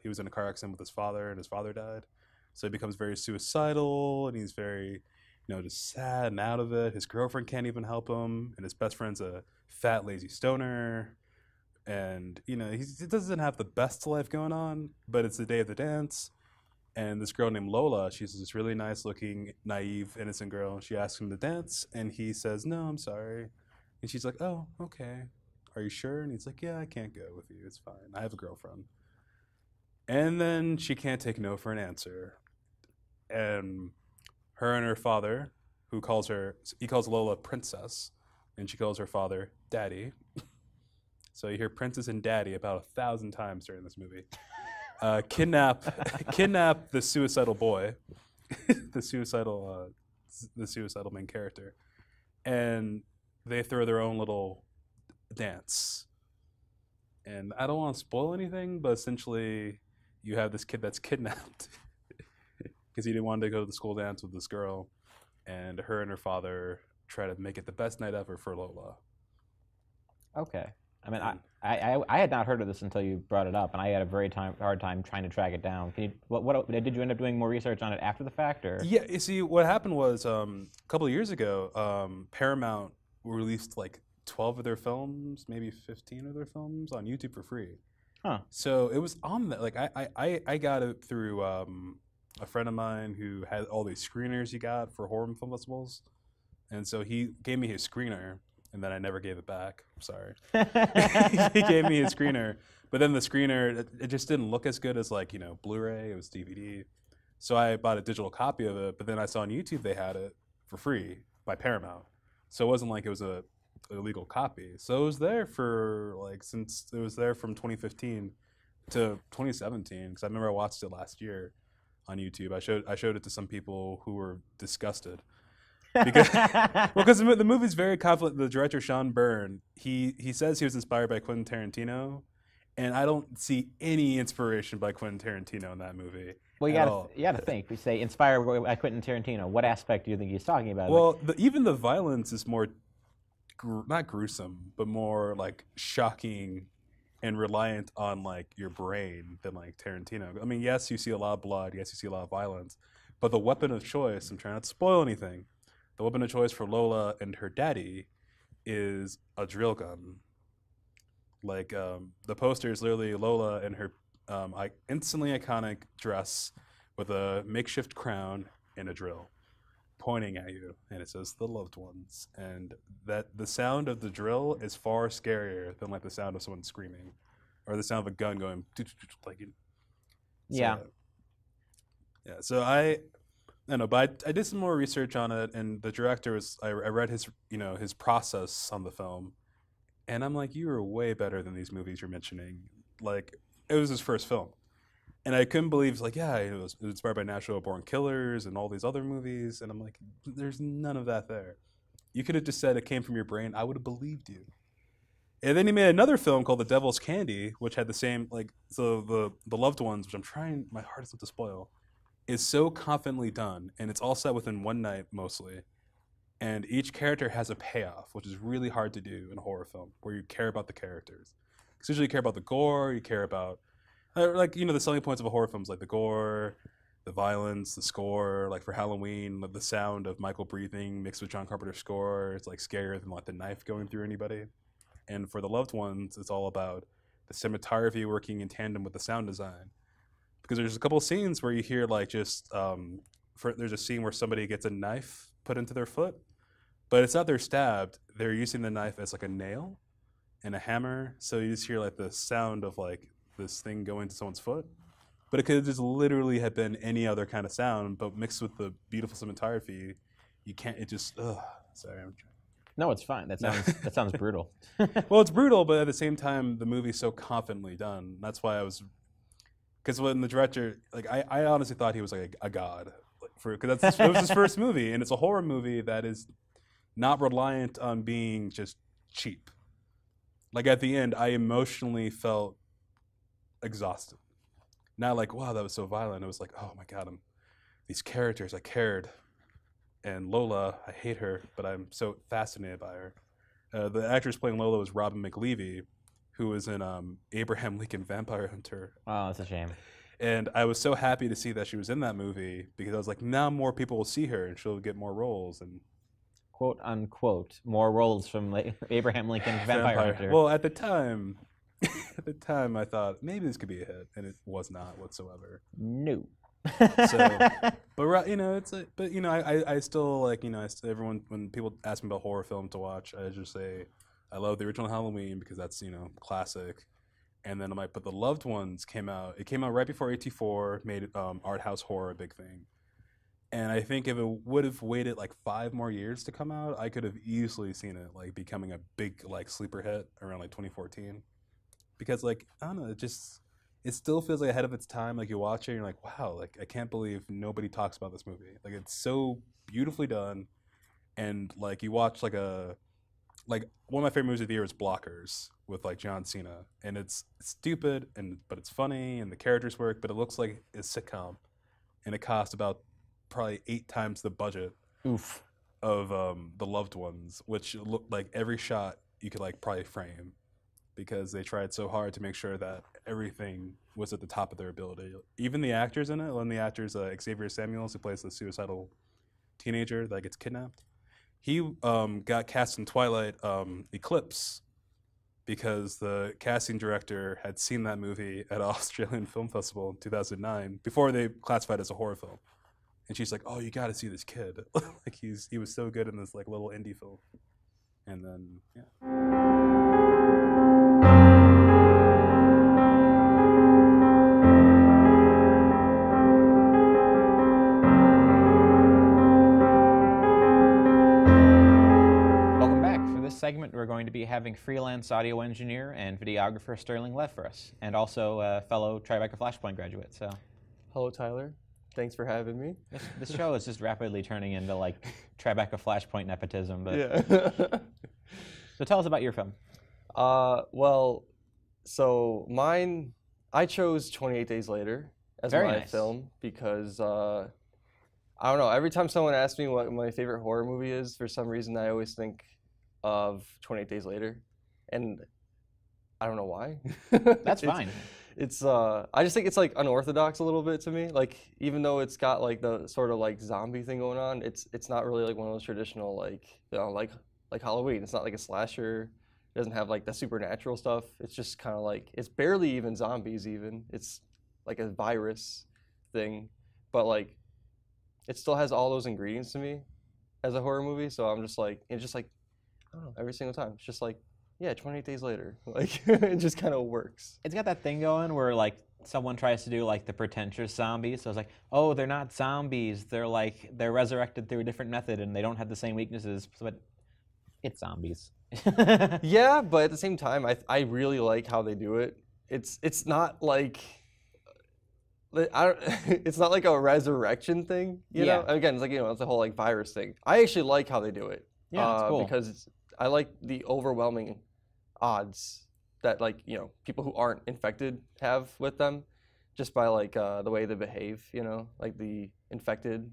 He was in a car accident with his father, and his father died. So he becomes very suicidal, and he's very, just sad and out of it. His girlfriend can't even help him, and his best friend's a fat, lazy stoner. And, he doesn't have the best life going on, but it's the day of the dance. And this girl named Lola, she's this really nice-looking, naive, innocent girl. And she asks him to dance, and he says, no, I'm sorry. And she's like, oh, okay. Are you sure? And he's like, yeah, I can't go with you. It's fine. I have a girlfriend. And then she can't take no for an answer. And her father, he calls Lola Princess, and she calls her father Daddy. So you hear princess and daddy about 1,000 times during this movie. Kidnap the suicidal boy, the suicidal main character, and they throw their own little dance. And I don't want to spoil anything, but essentially, you have this kid that's kidnapped because he didn't want to go to the school dance with this girl, and her and her father try to make it the best night ever for Lola. Okay. I mean, I had not heard of this until you brought it up, and I had a very hard time trying to track it down. Can you, what did you end up doing more research on it after the fact, or? Yeah, you see, what happened was a couple of years ago, Paramount released like 12 of their films, maybe 15 of their films on YouTube for free. Huh. So it was on that. Like I got it through a friend of mine who had all these screeners he got for horror film festivals, and so he gave me his screener. And then I never gave it back. I'm sorry. He gave me a screener, but then the screener, it just didn't look as good as like, Blu-ray. It was DVD. So I bought a digital copy of it, but then I saw on YouTube they had it for free by Paramount. So it wasn't like it was a illegal copy. So it was there for since it was there from 2015 to 2017, because I remember I watched it last year on YouTube. I showed it to some people who were disgusted. Because the movie's very confident. The director Sean Byrne, he says he was inspired by Quentin Tarantino, and I don't see any inspiration by Quentin Tarantino in that movie. Well, you gotta think. We say inspired by Quentin Tarantino. What aspect do you think he's talking about? Well, even the violence is more not gruesome, but more like shocking and reliant on like your brain than like Tarantino. I mean, yes, you see a lot of blood. Yes, you see a lot of violence, but the weapon of choice. I'm trying not to spoil anything. The weapon of choice for Lola and her daddy is a drill gun. Like, the poster is literally Lola in her instantly iconic dress with a makeshift crown and a drill pointing at you, and it says "The Loved Ones." And that the sound of the drill is far scarier than like the sound of someone screaming or the sound of a gun going like. Yeah. Yeah. So I know, but I did some more research on it, and the director was. I read his his process on the film, and I'm like, you are way better than these movies you're mentioning. Like, it was his first film, and I couldn't believe it was inspired by Natural Born Killers and all these other movies, and I'm like, there's none of that there. You could have just said it came from your brain. I would have believed you. And then he made another film called The Devil's Candy, which had the same the Loved Ones, which I'm trying my hardest not to spoil. Is so confidently done, and it's all set within one night mostly. And each character has a payoff, which is really hard to do in a horror film, where you care about the characters. Because usually you care about the gore, you care about, the selling points of a horror film is like the gore, the violence, the score. Like for Halloween, the sound of Michael breathing mixed with John Carpenter's score, it's like scarier than like the knife going through anybody. And for The Loved Ones, it's all about the cinematography working in tandem with the sound design. Because there's a couple of scenes where you hear there's a scene where somebody gets a knife put into their foot, but it's not they're stabbed. They're using the knife as like a nail and a hammer. So you just hear like the sound of like this thing going to someone's foot. But it could just literally have been any other kind of sound, but mixed with the beautiful cinematography, you can't. It just sorry. No, it's fine. That sounds brutal. Well, it's brutal, but at the same time, the movie's so confidently done. That's why I was. Because when the director, I honestly thought he was like a god, because it was his first movie, and it's a horror movie that is not reliant on being just cheap. Like at the end, I emotionally felt exhausted. Not like, wow, that was so violent. It was like, oh my God, these characters, I cared. And Lola, I hate her, but I'm so fascinated by her. The actress playing Lola was Robin McLeavy, who was in Abraham Lincoln Vampire Hunter. Oh, that's a shame. And I was so happy to see that she was in that movie, because I was like, now more people will see her and she'll get more roles. And quote unquote, more roles from Abraham Lincoln Vampire Hunter. Well, at the time, I thought maybe this could be a hit, and it was not whatsoever. No. So, but I still everyone, when people ask me about horror film to watch, I just say I love the original Halloween because that's classic, and then I might put The Loved Ones came out. It came out right before AT4 made art house horror a big thing, And I think if it would have waited like 5 more years to come out, I could have easily seen it like becoming a big like sleeper hit around like 2014. Because like I don't know, it still feels like ahead of its time. Like you watch it, and you're like, wow, like I can't believe nobody talks about this movie. Like it's so beautifully done, and like you watch like one of my favorite movies of the year is Blockers with like John Cena, and it's stupid but it's funny and the characters work, but it looks like a sitcom, and it costs about probably 8 times the budget Oof. of The Loved Ones, which look like every shot you could like probably frame, because they tried so hard to make sure that everything was at the top of their ability. Even the actors in it, one of the actors, Xavier Samuels, who plays the suicidal teenager that gets kidnapped, he got cast in Twilight Eclipse because the casting director had seen that movie at an Australian Film Festival in 2009 before they classified it as a horror film. And she's like, "Oh, you got to see this kid! Like he was so good in this like little indie film." And then Welcome back. For this segment, we're going to be having freelance audio engineer and videographer Sterling Lev for us, and also a fellow Tribeca Flashpoint graduate. So, Hello, Tyler. Thanks for having me. this show is just rapidly turning into like Tribeca Flashpoint nepotism. But Yeah. so tell us about your film. Well, so mine, I chose 28 Days Later as Very my nice. film because, I don't know, every time someone asks me what my favorite horror movie is, for some reason I always think of 28 Days Later. And I don't know why. That's fine. It's I just think it's like unorthodox a little bit to me. Like even though it's got like the sort of like zombie thing going on, it's not really like one of those traditional like like Halloween. It's not like a slasher. It doesn't have like the supernatural stuff. It's just kind of like it's barely even zombies even. It's like a virus thing, but like it still has all those ingredients to me as a horror movie. So I'm just like it's just like I don't know, every single time. It's just like yeah, 28 Days Later. Like it just kind of works. It's got that thing going where like someone tries to do like the pretentious zombies. So it's like, oh, they're not zombies. They're resurrected through a different method and they don't have the same weaknesses. But it's zombies. Yeah, but at the same time, I really like how they do it. It's not like it's not like a resurrection thing, you know. Again, it's like it's the whole like virus thing. I actually like how they do it. Yeah, it's cool. Because I like the overwhelming odds that like people who aren't infected have with them, just by like the way they behave. Like the infected,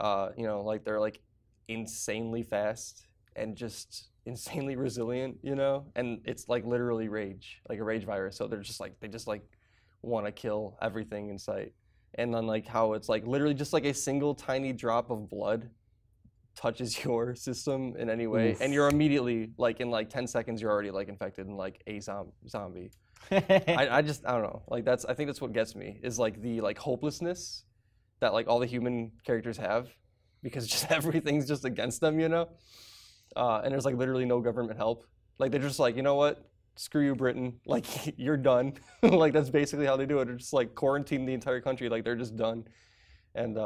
like they're like insanely fast and just insanely resilient. And it's like literally rage, like a rage virus. So they just want to kill everything in sight. And then like how it's like literally just like a single tiny drop of blood touches your system in any way, and you're immediately like in like 10 seconds you're already like infected and like a zombie. I don't know, like I think that's what gets me is like the like hopelessness that like all the human characters have because just everything's just against them, and there's like literally no government help. Like they're just like, you know what, screw you Britain, like you're done. Like that's basically how they do it. They're just like quarantine the entire country, like they're just done. And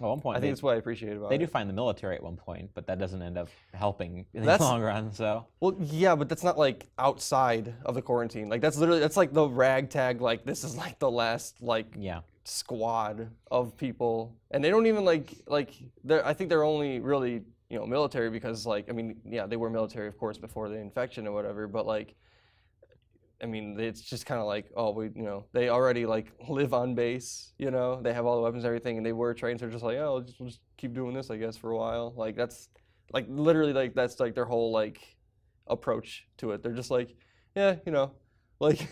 at one point, I think that's what I appreciate about it. They do find the military at one point, but that doesn't end up helping in the long run. So well, yeah, but that's not like outside of the quarantine. Like that's like the ragtag. Like this is like the last like squad of people, and they don't even like I think they're only really military because like I mean they were military of course before the infection or whatever, but like I mean, it's just kind of like, oh, they already like live on base, they have all the weapons and everything, and they were trained, so they're just like, oh, we'll just keep doing this, I guess, for a while. Like that's like literally like that's like their whole like approach to it. They're just like, yeah, like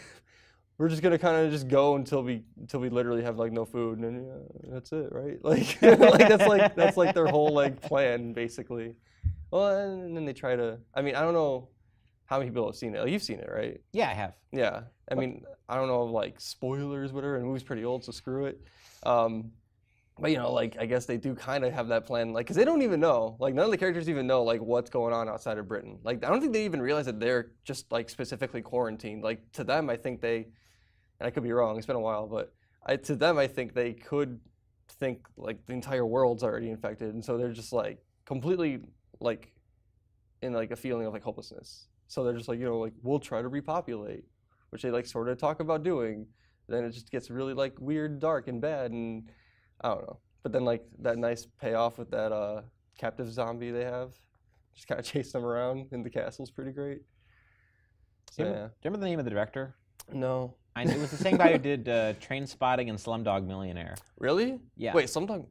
we're just gonna kind of just go until we literally have like no food, and then that's it, right? Like, that's like their whole like plan basically. Well, and then they try to. I mean, I don't know how many people have seen it. Like, you've seen it, right? Yeah, I have. Yeah. I mean, I don't know, like, spoilers, whatever, and the movie's pretty old, so screw it. But, like, I guess they do kind of have that plan, like, because they don't even know. Like, none of the characters even know, like, what's going on outside of Britain. Like, I don't think they even realize that they're just, like, specifically quarantined. Like, to them, I think they, and I could be wrong, it's been a while, but to them, I think they could think like the entire world's already infected, and so they're just like completely like in like a feeling of like hopelessness. So they're just like, like we'll try to repopulate, which they like sort of talk about doing. Then it just gets really like weird, dark, and bad, and I don't know. But then like that nice payoff with that captive zombie they have, just kind of chase them around in the castle's pretty great. So, Do you remember the name of the director? No. It was the same guy who did Train Spotting and Slumdog Millionaire. Really? Yeah. Wait, Slumdog?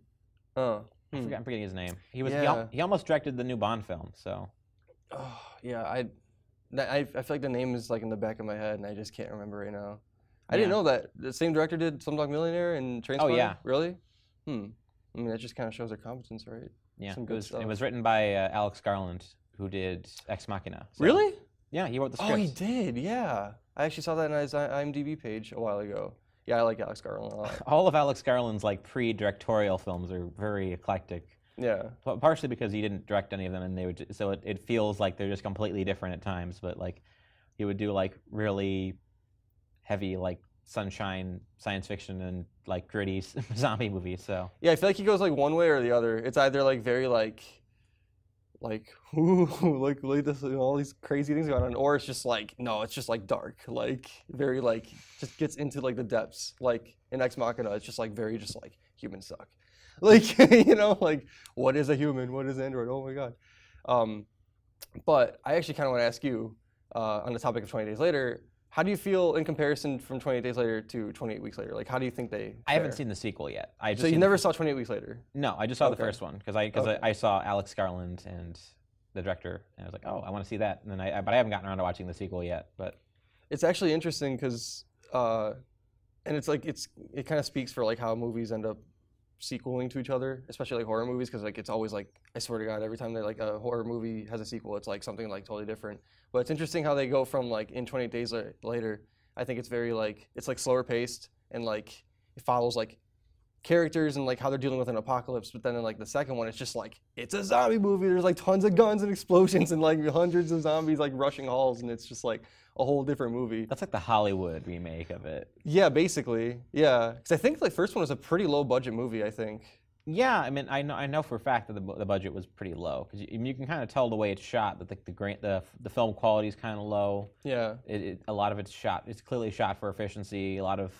Oh. I'm forgetting his name. He almost directed the new Bond film. So. Oh, yeah. I feel like the name is like in the back of my head, and I just can't remember right now. I didn't know that the same director did Slumdog Millionaire and Train Spotting. Oh yeah. Really? I mean, that just kind of shows their competence, right? Yeah. It was written by Alex Garland, who did Ex Machina. So. Really? Yeah, he wrote the script. Oh, he did. Yeah. I actually saw that on his IMDb page a while ago. Yeah, I like Alex Garland a lot. All of Alex Garland's like pre-directorial films are very eclectic. Yeah. Partially because he didn't direct any of them, and it feels like they're just completely different at times. But like, he would do like really heavy like sunshine science fiction and like gritty zombie movies. So yeah, I feel like he goes like one way or the other. It's either like very like ooh, like this, all these crazy things going on, or it's just like no, it's just like dark, like very like just gets into like the depths. Like in Ex Machina, it's just like very just like humans suck, like like what is a human, what is Android? Oh my god. But I actually kind of want to ask you on the topic of 28 Days Later. How do you feel in comparison from 28 Days Later to 28 Weeks Later? Like, how do you think they fare? I haven't seen the sequel yet. So you never saw 28 Weeks Later? No, I just saw the first one because I saw Alex Garland and the director, and I was like, oh, I want to see that. And then but I haven't gotten around to watching the sequel yet. But it's actually interesting because, and it's like it kind of speaks for like how movies end up sequeling to each other, especially like horror movies, because like it's always like, I swear to God, every time they're like a horror movie has a sequel, it's like something like totally different. But it's interesting how they go from like in 28 Days Later, I think it's very like, it's like slower paced and like it follows like characters and like how they're dealing with an apocalypse. But then in like the second one, it's just like, it's a zombie movie. There's like tons of guns and explosions and like hundreds of zombies like rushing halls, and it's just like a whole different movie. That's like the Hollywood remake of it. Yeah, basically. Yeah, because I think the first one was a pretty low budget movie, I think. Yeah, I mean, I know for a fact that the budget was pretty low because you can kind of tell the way it's shot that the film quality is kind of low. Yeah, a lot of it's clearly shot for efficiency. A lot of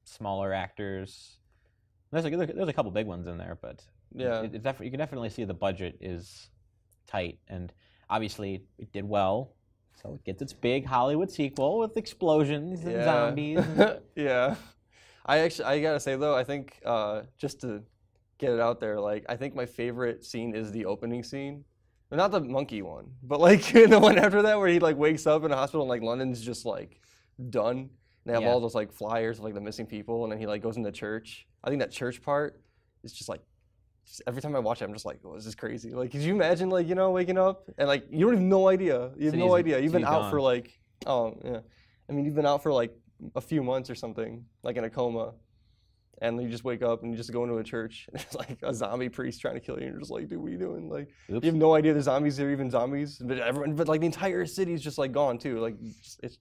smaller actors. There's a couple big ones in there, but yeah, you can definitely see the budget is tight, and obviously it did well, so it gets its big Hollywood sequel with explosions and zombies. Yeah, I gotta say though, I think just to get it out there, like I think my favorite scene is the opening scene. Well, not the monkey one, but like the one after that where he like wakes up in a hospital and like London's just like done. And they have all those like flyers of like the missing people, and then he like goes into church. I think that church part is just like, every time I watch it, I'm just like, oh, this is crazy. Like, could you imagine like, waking up and like, you don't have no idea. You have no idea. You've been out for like, oh yeah. I mean, you've been out for like a few months or something, like in a coma. And you just wake up and you just go into a church and there's like a zombie priest trying to kill you, and you're just like, dude, what are you doing? Like, you have no idea the zombies are even zombies. But like the entire city's just like gone too. Like,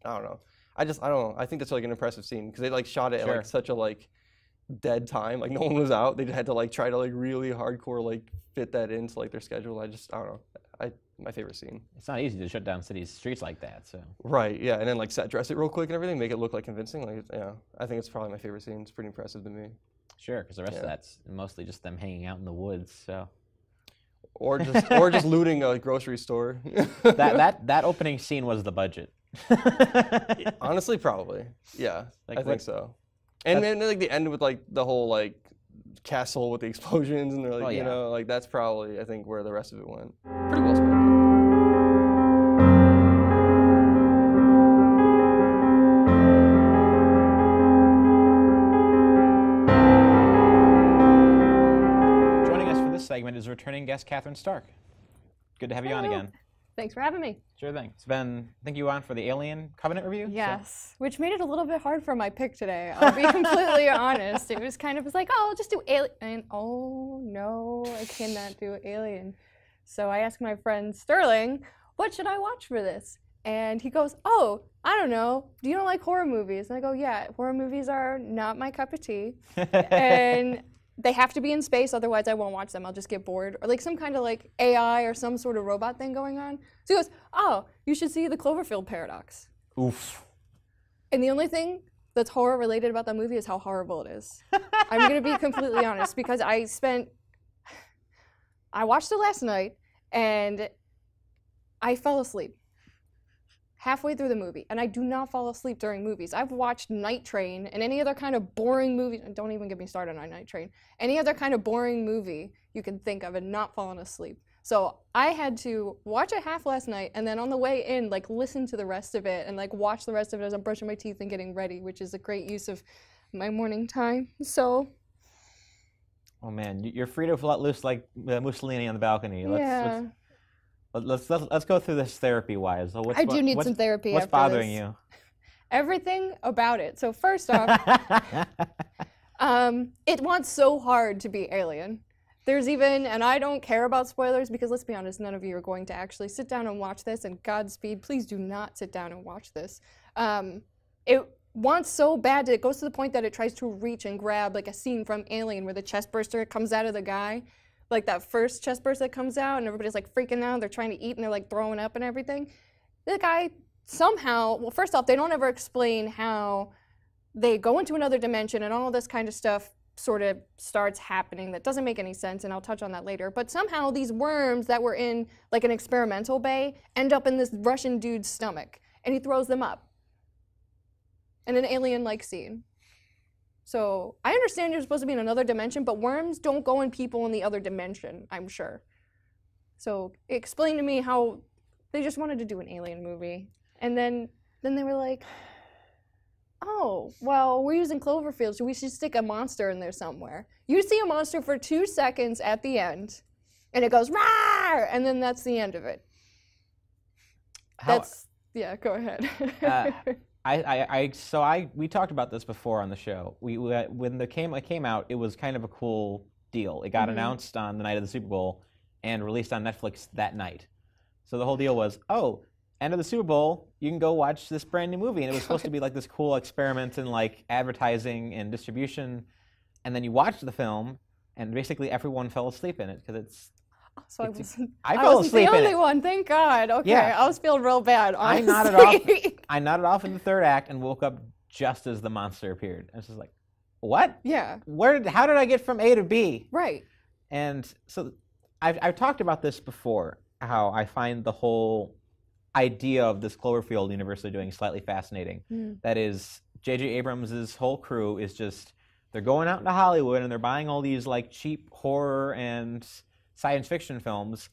I don't know. I don't know. I think that's like an impressive scene because they like shot it at like such a like dead time. Like no one was out. They just had to like try to like really hardcore like fit that into like their schedule. I don't know. My favorite scene. It's not easy to shut down cities' streets like that. So. Right. Yeah. And then like set dress it real quick and everything, make it look like convincing. Like yeah, I think it's probably my favorite scene. It's pretty impressive to me. Sure, because the rest of that's mostly just them hanging out in the woods. So. Or just looting a grocery store. that opening scene was the budget. Honestly, probably. Yeah, I think so. And then like the end with like the whole like castle with the explosions and they're like like that's probably I think where the rest of it went. Pretty well spent. Joining us for this segment is returning guest Catherine Stark. Good to have you on again. Thanks for having me. Sure thing. It's been, I think you were on for the Alien Covenant review? Yes, which made it a little bit hard for my pick today. I'll be completely honest. It was like, oh, I'll just do Alien. And oh, no, I cannot do Alien. So I asked my friend Sterling, what should I watch for this? And he goes, oh, I don't know. Do you don't like horror movies? And I go, yeah, horror movies are not my cup of tea. And they have to be in space, otherwise I won't watch them. I'll just get bored. Or like some kind of like AI or some sort of robot thing going on. So he goes, oh, you should see the Cloverfield paradox. Oof. And the only thing that's horror related about that movie is how horrible it is. I'm going to be completely honest because I watched it last night and I fell asleep halfway through the movie. And I do not fall asleep during movies. I've watched Night Train and any other kind of boring movie. Don't even get me started on Night Train. Any other kind of boring movie you can think of and not falling asleep. So I had to watch it half last night and then on the way in, like listen to the rest of it and like watch the rest of it as I'm brushing my teeth and getting ready, which is a great use of my morning time. So. Oh man, you're free to let loose like Mussolini on the balcony. Let's go through this therapy-wise. So I do need some therapy. What's after bothering this. you? Everything about it. So first off, it wants so hard to be Alien. There's even, and I don't care about spoilers because let's be honest, none of you are going to actually sit down and watch this, and Godspeed, please do not sit down and watch this. It wants so bad that it goes to the point that it tries to reach and grab like a scene from Alien where the chest burster comes out of the guy. Like that first chest burst that comes out and everybody's like freaking out, they're trying to eat and they're like throwing up and everything. The guy somehow, well first off, they don't ever explain how they go into another dimension and all this kind of stuff sort of starts happening that doesn't make any sense, and I'll touch on that later. But somehow these worms that were in like an experimental bay end up in this Russian dude's stomach and he throws them up in an alien-like scene. So I understand you're supposed to be in another dimension, but worms don't go in people in the other dimension, I'm sure. So explain to me how they just wanted to do an alien movie. And then they were like, oh, well, we're using Cloverfield, so we should stick a monster in there somewhere. You see a monster for 2 seconds at the end, and it goes, "Rawr!" And then that's the end of it. Yeah, go ahead. We talked about this before on the show. When it came out, it was kind of a cool deal. It got announced on the night of the Super Bowl and released on Netflix that night. So the whole deal was, oh, end of the Super Bowl, you can go watch this brand new movie. And it was supposed to be like this cool experiment in like advertising and distribution. And then you watched the film, and basically everyone fell asleep in it because it's. So I fell wasn't asleep the in only it. one, thank God. Okay, Yeah. I was feeling real bad, honestly. I nodded off in the third act and woke up just as the monster appeared. I was just like, what? Yeah. How did I get from A to B? Right. And so I've talked about this before, how I find the whole idea of this Cloverfield universe they're doing slightly fascinating. That is, J.J. Abrams' whole crew is just, they're going out into Hollywood and they're buying all these like cheap horror and science fiction films,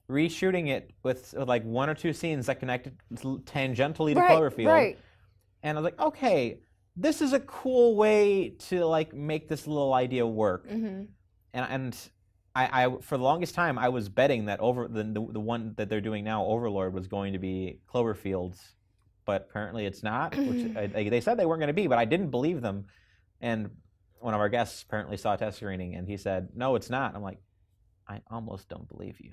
reshooting it with like 1 or 2 scenes that connected tangentially to Cloverfield. Right. And I was like, okay, this is a cool way to like make this little idea work. And I for the longest time I was betting that the one that they're doing now, Overlord, was going to be Cloverfield's, but apparently it's not. Which they said they weren't going to be, but I didn't believe them. And one of our guests apparently saw a test screening, and he said, "No, it's not." I'm like, I almost don't believe you.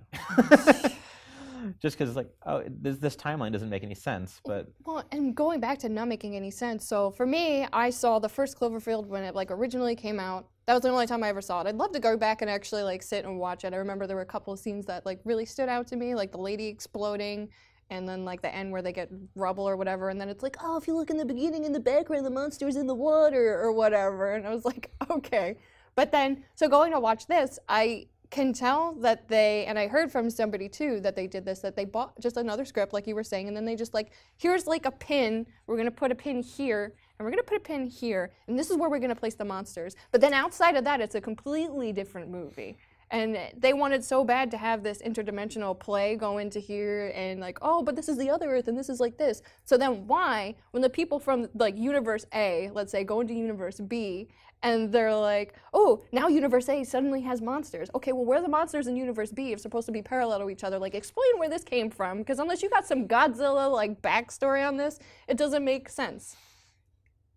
Just because, like, oh, this timeline doesn't make any sense. But well, and going back to not making any sense. So for me, I saw the first Cloverfield when it like originally came out. That was the only time I ever saw it. I'd love to go back and actually like sit and watch it. I remember there were a couple of scenes that like really stood out to me, like the lady exploding, and then like the end where they get rubble or whatever. And then it's like, oh, if you look in the beginning, in the background, the monster's in the water or whatever. And I was like, okay. But then, so going to watch this, I can tell that they, and I heard from somebody too that they did this, that they bought just another script like you were saying, and then they just like, here's like a pin, we're going to put a pin here, and we're going to put a pin here, and this is where we're going to place the monsters. But then outside of that, it's a completely different movie. And they wanted so bad to have this interdimensional play go into here and like, oh, but this is the other Earth and this is like this. So then why, when the people from like universe A, let's say, go into universe B, and they're like, oh, now universe A suddenly has monsters. Okay, well, where are the monsters in universe B if supposed to be parallel to each other? Like, explain where this came from, because unless you got some Godzilla like backstory on this, it doesn't make sense.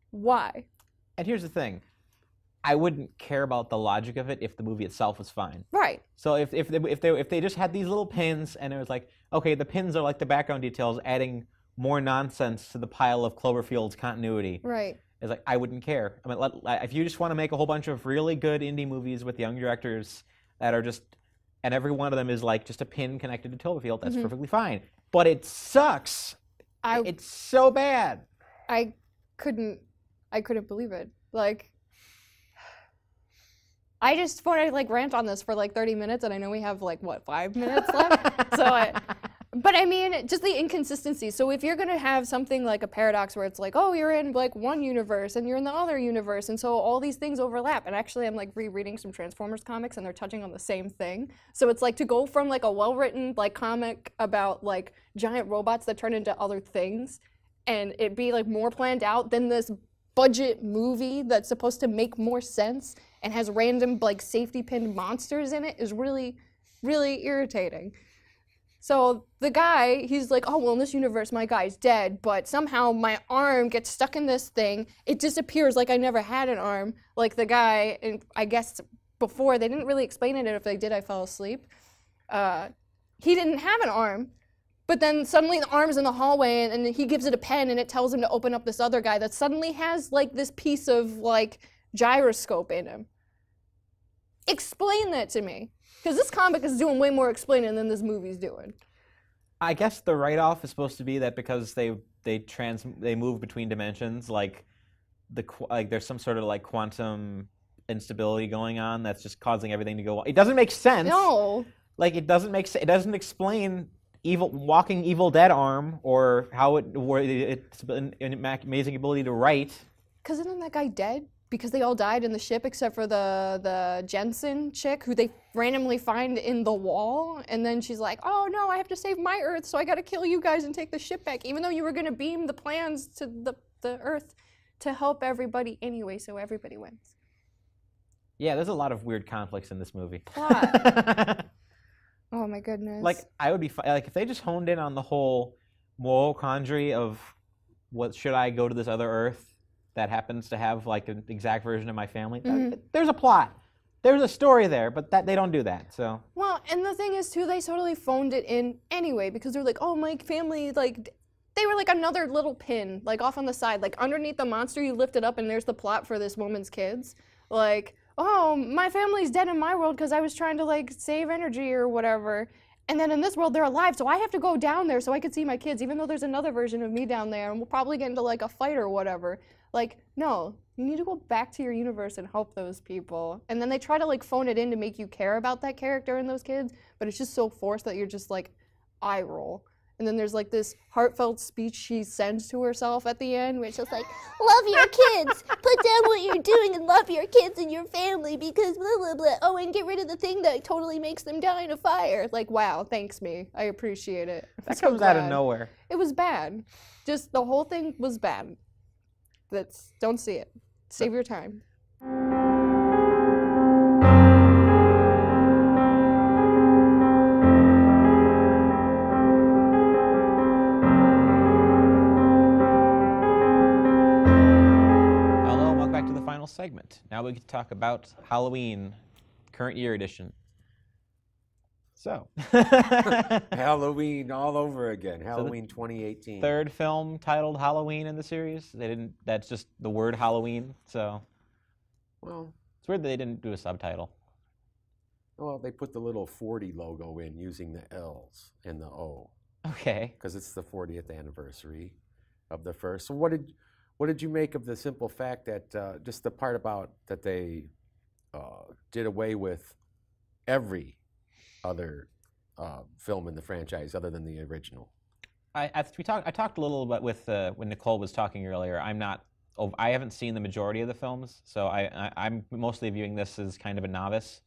Why? And here's the thing. I wouldn't care about the logic of it if the movie itself was fine. Right. So if they just had these little pins and it was like, okay, the pins are like the background details, adding more nonsense to the pile of Cloverfield's continuity. Right. It's like, I wouldn't care. I mean, if you just want to make a whole bunch of really good indie movies with young directors that are just, and every one of them is like just a pin connected to Cloverfield, that's perfectly fine. But it sucks. It's so bad. I couldn't believe it. Like, I just want to like rant on this for like 30 minutes, and I know we have like what 5 minutes left. But I mean, just the inconsistency. So if you're gonna have something like a paradox where it's like, oh, you're in like one universe and you're in the other universe, and so all these things overlap. And actually, I'm like rereading some Transformers comics, and they're touching on the same thing. So it's like to go from like a well-written like comic about like giant robots that turn into other things, and it be like more planned out than this budget movie that's supposed to make more sense and has random like safety pinned monsters in it is really, really irritating. So the guy, he's like, oh, well, in this universe, my guy's dead, but somehow my arm gets stuck in this thing. It disappears like I never had an arm. Like the guy, and I guess before, they didn't really explain it. If they did, I fell asleep. He didn't have an arm, but then suddenly the arm's in the hallway, and he gives it a pen, and it tells him to open up this other guy that suddenly has like this piece of like gyroscope in him. Explain that to me. Because this comic is doing way more explaining than this movie's doing. I guess the write-off is supposed to be that because they move between dimensions, like there's some sort of like quantum instability going on that's just causing everything to go. It doesn't make sense. No. Like it doesn't make sense. It doesn't explain walking Evil Dead arm or how it's an amazing ability to write. Because isn't that guy dead? Because they all died in the ship except for the Jensen chick who they randomly find in the wall, and then she's like, oh no, I have to save my Earth, so I gotta kill you guys and take the ship back, even though you were gonna beam the plans to the Earth to help everybody anyway, so everybody wins. Yeah, there's a lot of weird conflicts in this movie. Plot. Oh my goodness. Like, I would be like if they just honed in on the whole moral quandary of what should I go to this other Earth that happens to have like an exact version of my family. There's a plot. There's a story there, but they don't do that. So. Well, and the thing is too, they totally phoned it in anyway because they're like, oh, my family, like, they were like another little pin, like off on the side, like underneath the monster. You lift it up, and there's the plot for this woman's kids. Like, oh, my family's dead in my world because I was trying to like save energy or whatever. And then in this world, they're alive, so I have to go down there so I can see my kids, even though there's another version of me down there, and we'll probably get into like a fight or whatever. Like, no, you need to go back to your universe and help those people. And then they try to like phone it in to make you care about that character and those kids, but it's just so forced that you're just like, eye roll. And then there's like this heartfelt speech she sends to herself at the end, which is like, love your kids, put down what you're doing and love your kids and your family because blah, blah, blah. Oh, and get rid of the thing that totally makes them die in a fire. Like, wow, thanks me. I appreciate it. That comes out of nowhere. It was bad. Just the whole thing was bad. Don't see it. Save your time. Hello, and welcome back to the final segment. Now we can talk about Halloween, current year edition. So. Halloween all over again. Halloween 2018. Third film titled Halloween in the series. That's just the word Halloween. So. Well, it's weird that they didn't do a subtitle. Well, they put the little 40 logo in using the L's and the O. Okay. Because it's the 40th anniversary of the first. So what did you make of the simple fact that just the part about that they did away with every other film in the franchise other than the original? I talked a little bit with when Nicole was talking earlier. I haven't seen the majority of the films, so I'm mostly viewing this as kind of a novice.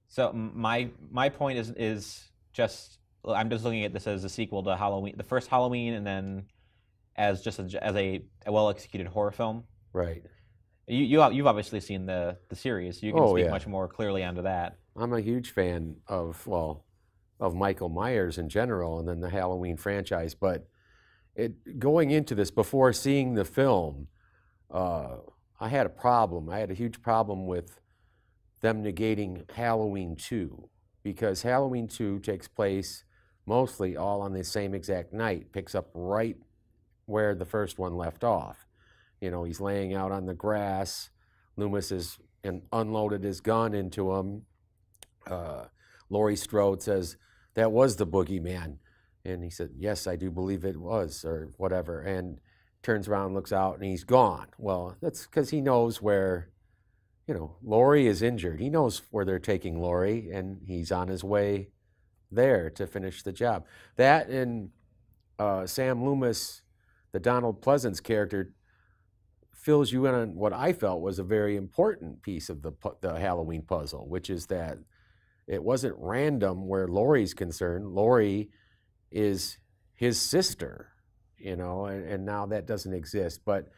So my point is just I'm just looking at this as a sequel to Halloween, the first Halloween, and then as a well executed horror film. Right. You've obviously seen the series. You can speak much more clearly onto that. I'm a huge fan of Michael Myers in general, and then the Halloween franchise. But going into this, before seeing the film, I had a problem. I had a huge problem with them negating Halloween 2, because Halloween 2 takes place mostly all on the same exact night, picks up right where the first one left off. You know, he's laying out on the grass. Loomis has unloaded his gun into him. Laurie Strode says, "That was the boogeyman." And he said, "Yes, I do believe it was," or whatever. And turns around, looks out, and he's gone. Well, that's because he knows where, you know, Laurie is injured. He knows where they're taking Laurie, and he's on his way there to finish the job. That and Sam Loomis, the Donald Pleasance character, fills you in on what I felt was a very important piece of the Halloween puzzle, which is that it wasn't random where Laurie's concerned. Laurie is his sister, you know, and now that doesn't exist. But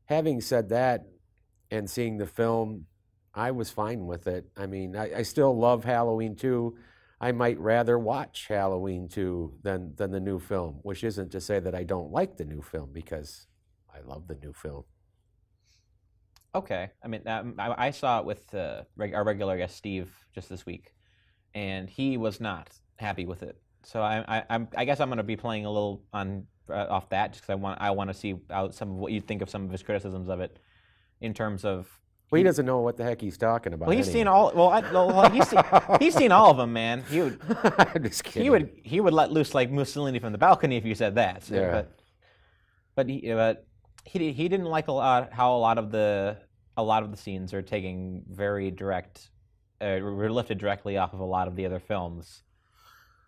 having said that and seeing the film, I was fine with it. I mean, I still love Halloween 2. I might rather watch Halloween 2 than the new film, which isn't to say that I don't like the new film, because I love the new film. Okay. I mean, I saw it with our regular guest, Steve, just this week, and he was not happy with it. So I guess I'm going to be playing a little on off that, just because I want to see some of what you think of some of his criticisms of it, in terms of. Well, he doesn't know what the heck he's talking about. Well, he's anyway. seen all. Well, he's seen all of them, man. He would. I'm just kidding. He would let loose like Mussolini from the balcony if you said that. So, Yeah. But he didn't like how a lot of the scenes are taking very direct, were lifted directly off of a lot of the other films,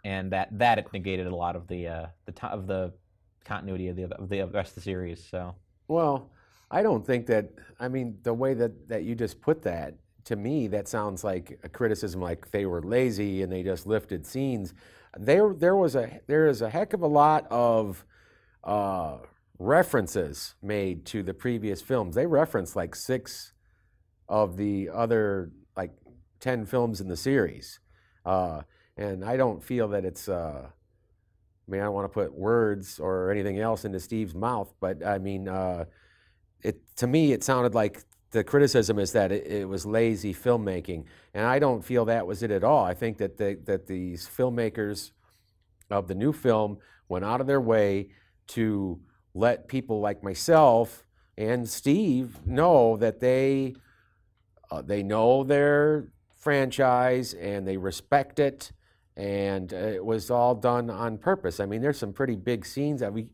and that it negated a lot of the continuity of the rest of the series. So. Well, I don't think that, I mean, the way that you just put that, to me, that sounds like a criticism, like they were lazy and they just lifted scenes. There is a heck of a lot of references made to the previous films. They reference like 6 of the other like 10 films in the series. And I don't feel that it's, I mean, I don't want to put words or anything else into Steve's mouth, but I mean, to me, it sounded like the criticism is that it was lazy filmmaking, and I don't feel that was it at all. I think that these filmmakers of the new film went out of their way to let people like myself and Steve know that they know their franchise and they respect it, and it was all done on purpose. I mean, there's some pretty big scenes that we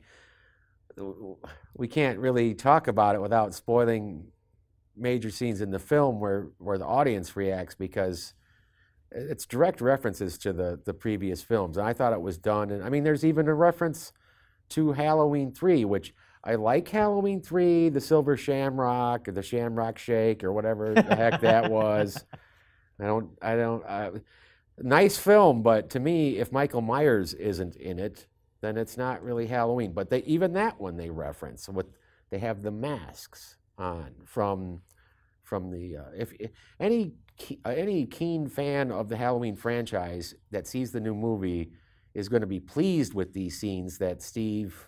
can't really talk about it without spoiling major scenes in the film where the audience reacts, because it's direct references to the previous films. And I thought it was done. And I mean, there's even a reference to Halloween 3, which I like. Halloween 3, the Silver Shamrock, or the Shamrock Shake, or whatever the heck that was. Nice film, but to me, if Michael Myers isn't in it, then it's not really Halloween. But even that one they reference. They have the masks on from the if any keen fan of the Halloween franchise that sees the new movie is going to be pleased with these scenes that Steve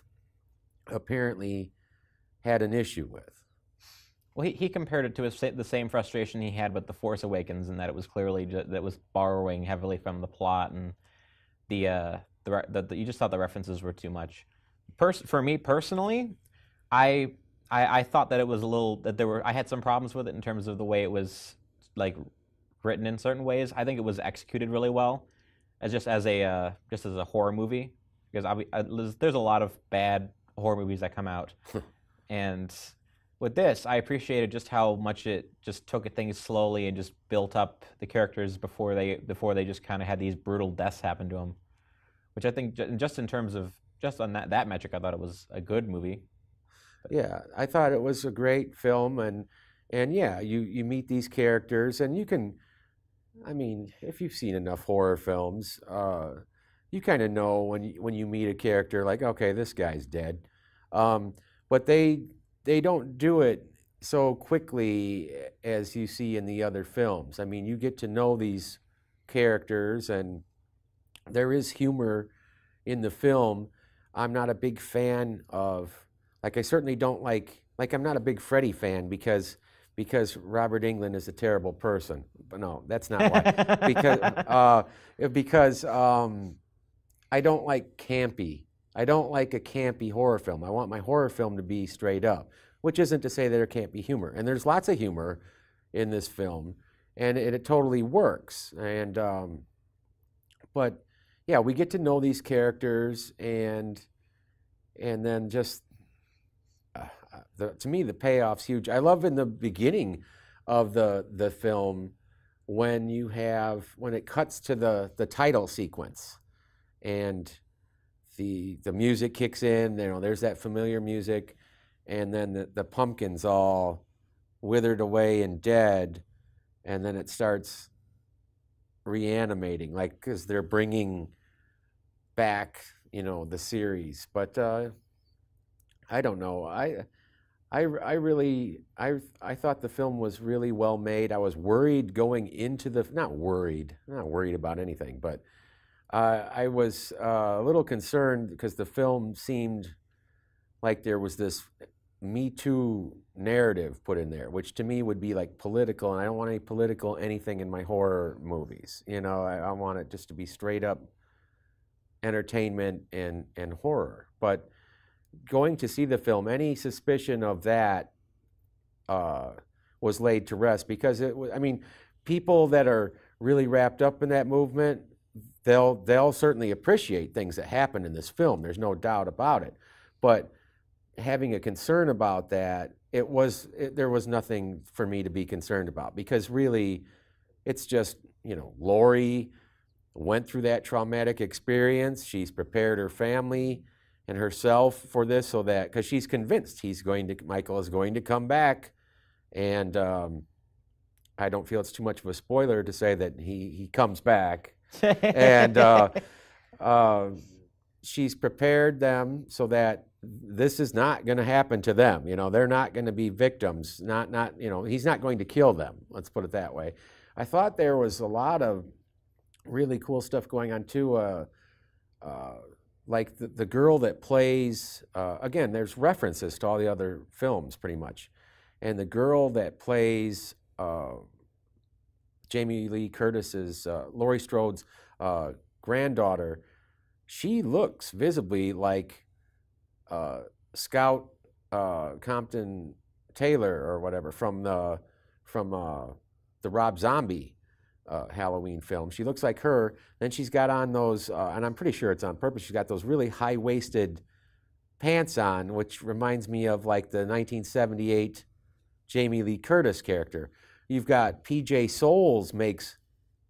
apparently had an issue with. Well, he compared it to the same frustration he had with The Force Awakens, and that it was clearly that was borrowing heavily from the plot, and you just thought the references were too much. For me personally, I thought that it was I had some problems with it in terms of the way it was like written in certain ways. I think it was executed really well, as a horror movie, because there's a lot of bad horror movies that come out, and with this, I appreciated just how much it just took things slowly and just built up the characters before they just kind of had these brutal deaths happen to them. Which I think, just in terms of, just on that metric, I thought it was a good movie. Yeah, I thought it was a great film, and yeah, you meet these characters, and you can, I mean, if you've seen enough horror films, you kind of know when you meet a character, like, okay, this guy's dead. But they don't do it so quickly as you see in the other films. I mean, you get to know these characters, and there is humor in the film. I'm not a big fan of, like, I certainly don't like I'm not a big Freddy fan because Robert Englund is a terrible person. But no, that's not why. because I don't like campy. I don't like a campy horror film. I want my horror film to be straight up. which isn't to say that there can't be humor. And there's lots of humor in this film, and it totally works. And but yeah, we get to know these characters, and then just to me the payoff's huge. I love in the beginning of the film when it cuts to the title sequence, and the music kicks in. There's that familiar music, and then the pumpkin's all withered away and dead, and then it starts reanimating, like, because they're bringing back the series. But I don't know. I really thought the film was really well made. I was worried going into not worried about anything, but I was a little concerned because the film seemed like there was this Me Too narrative put in there, which to me would be like political, and I don't want any political anything in my horror movies. I want it just to be straight up entertainment and horror. But going to see the film, any suspicion of that was laid to rest, because people that are really wrapped up in that movement, they'll certainly appreciate things that happen in this film. There's no doubt about it. But having a concern about that, there was nothing for me to be concerned about, because really it's just, Laurie went through that traumatic experience. She's prepared her family and herself for this, so that, because she's convinced Michael is going to come back. And I don't feel it's too much of a spoiler to say that he comes back. And she's prepared them so that this is not going to happen to them. They're not going to be victims. He's not going to kill them. Let's put it that way. I thought there was a lot of really cool stuff going on too. Like the girl that plays, again, there's references to all the other films pretty much. And the girl that plays Jamie Lee Curtis's, Laurie Strode's granddaughter, she looks visibly like Scout Compton Taylor or whatever from the Rob Zombie Halloween film. She looks like her. Then she's got on those, and I'm pretty sure it's on purpose, she's got those really high-waisted pants on, which reminds me of like the 1978 Jamie Lee Curtis character. You've got P.J. Souls makes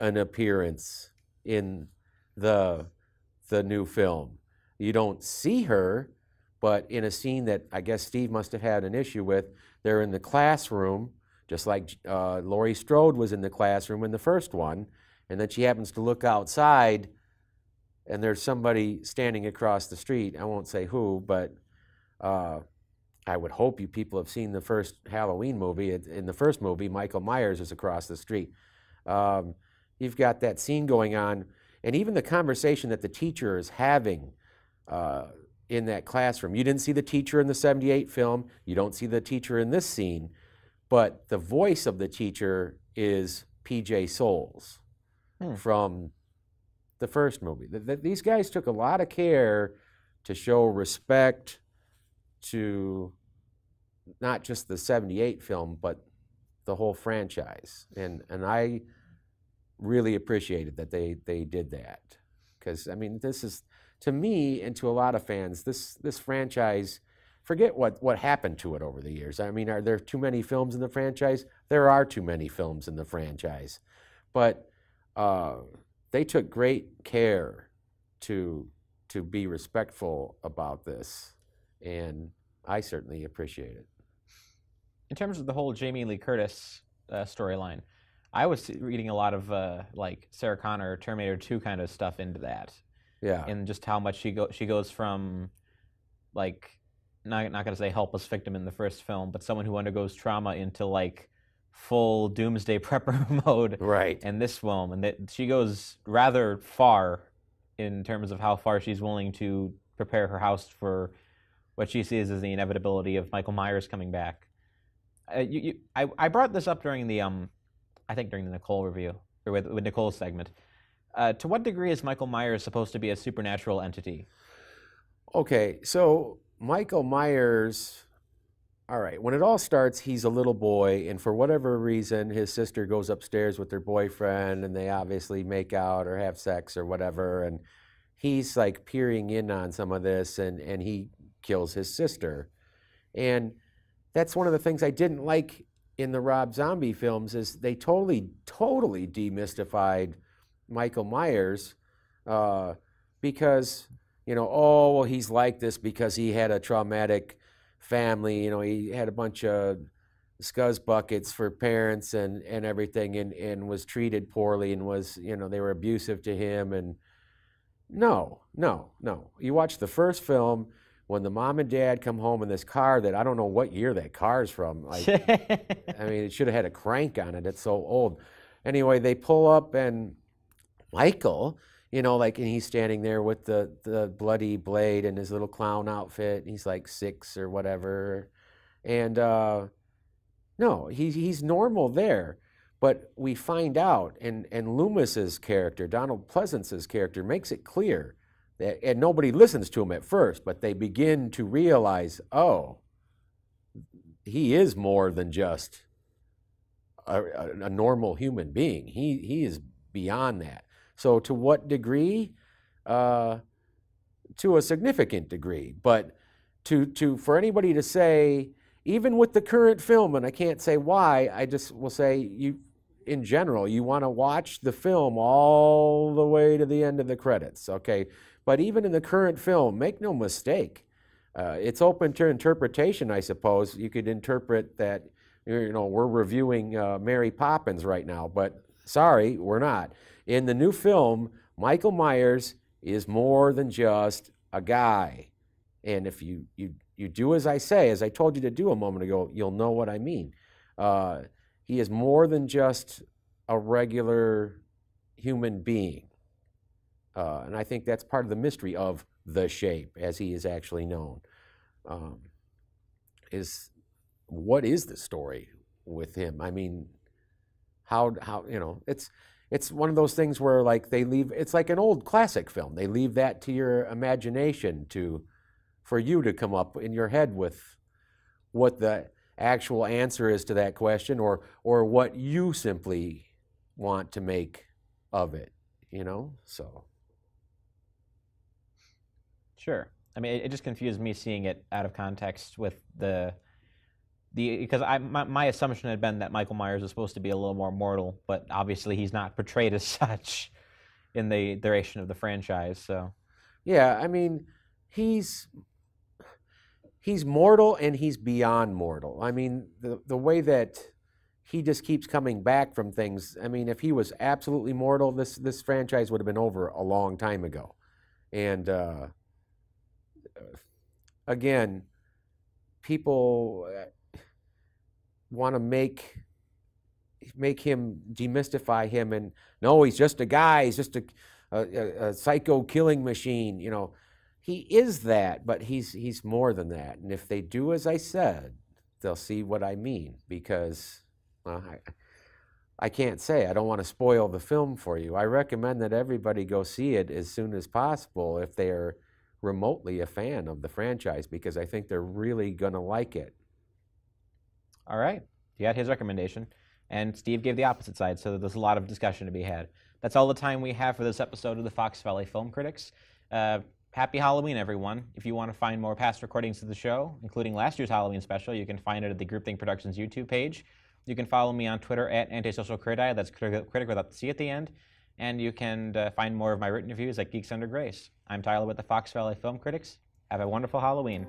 an appearance in the new film. You don't see her, but in a scene that I guess Steve must have had an issue with, they're in the classroom, just like Laurie Strode was in the classroom in the first one, and then she happens to look outside, and there's somebody standing across the street. I won't say who, but I would hope you people have seen the first Halloween movie. In the first movie, Michael Myers is across the street. You've got that scene going on, and even the conversation that the teacher is having in that classroom. You didn't see the teacher in the 78 film. You don't see the teacher in this scene. But the voice of the teacher is P.J. Souls from the first movie. These guys took a lot of care to show respect to not just the 78 film, but the whole franchise. And I really appreciated that they did that. Because, this is, to me and to a lot of fans, this franchise, forget what happened to it over the years. Are there too many films in the franchise? There are too many films in the franchise. But they took great care to be respectful about this, and I certainly appreciate it. In terms of the whole Jamie Lee Curtis storyline, I was reading a lot of like Sarah Connor, Terminator 2 kind of stuff into that. Yeah. And just how much she goes from, like, not going to say helpless victim in the first film, but someone who undergoes trauma into like full doomsday prepper mode. Right. In this film, and that she goes rather far in terms of how far she's willing to prepare her house for what she sees as the inevitability of Michael Myers coming back. I brought this up during the I think during the Nicole review, or with Nicole's segment. To what degree is Michael Myers supposed to be a supernatural entity? Okay, so Michael Myers all right, when it all starts, he's a little boy, and for whatever reason, his sister goes upstairs with her boyfriend, and they obviously make out or have sex or whatever, and he's like peering in on some of this, and he kills his sister. And that's one of the things I didn't like in the Rob Zombie films is they totally demystified Michael Myers because, oh, well, he's like this because he had a traumatic family. He had a bunch of scuzz buckets for parents and everything and was treated poorly and was, they were abusive to him. And no. You watch the first film when the mom and dad come home in this car that I don't know what year that car's from. Like, I mean, it should have had a crank on it. It's so old. Anyway, they pull up and Michael, and he's standing there with the bloody blade and his little clown outfit. He's like 6 or whatever. And no, he's normal there. But we find out, and Loomis's character, Donald Pleasance's character, makes it clear that, and nobody listens to him at first, but they begin to realize, oh, he is more than just a normal human being. He is beyond that. So to what degree? To a significant degree. But for anybody to say, even with the current film, and I can't say why, I just will say in general, you want to watch the film all the way to the end of the credits, okay? But even in the current film, make no mistake, it's open to interpretation, I suppose. You could interpret that, we're reviewing Mary Poppins right now, but sorry, we're not. In the new film, Michael Myers is more than just a guy. And if you do as I say, as I told you to do a moment ago, you'll know what I mean. He is more than just a regular human being. And I think that's part of the mystery of The Shape, as he is actually known. What is the story with him? I mean, how it's one of those things where like it's like an old classic film. They leave that to your imagination for you to come up in your head with what the actual answer is to that question or what you simply want to make of it, so. Sure. I mean, it just confused me seeing it out of context with because my assumption had been that Michael Myers was supposed to be a little more mortal, but obviously he's not portrayed as such in the duration of the franchise. So, yeah, I mean, he's mortal and he's beyond mortal. I mean, the way that he just keeps coming back from things. I mean, if he was absolutely mortal, this franchise would have been over a long time ago. And again, people want to make him, demystify him, and no, he's just a guy, he's just a psycho killing machine. He is that, but he's more than that. And if they do as I said, they'll see what I mean, because I can't say. I don't want to spoil the film for you. I recommend that everybody go see it as soon as possible if they are remotely a fan of the franchise, because I think they're really going to like it. All right. You got his recommendation, and Steve gave the opposite side, so there's a lot of discussion to be had. That's all the time we have for this episode of the Fox Valley Film Critics. Happy Halloween, everyone. If you want to find more past recordings of the show, including last year's Halloween special, you can find it at the Groupthink Productions YouTube page. You can follow me on Twitter at AntisocialCriti, that's critic without the C at the end. And you can find more of my written reviews at Geeks Under Grace. I'm Tyler with the Fox Valley Film Critics. Have a wonderful Halloween.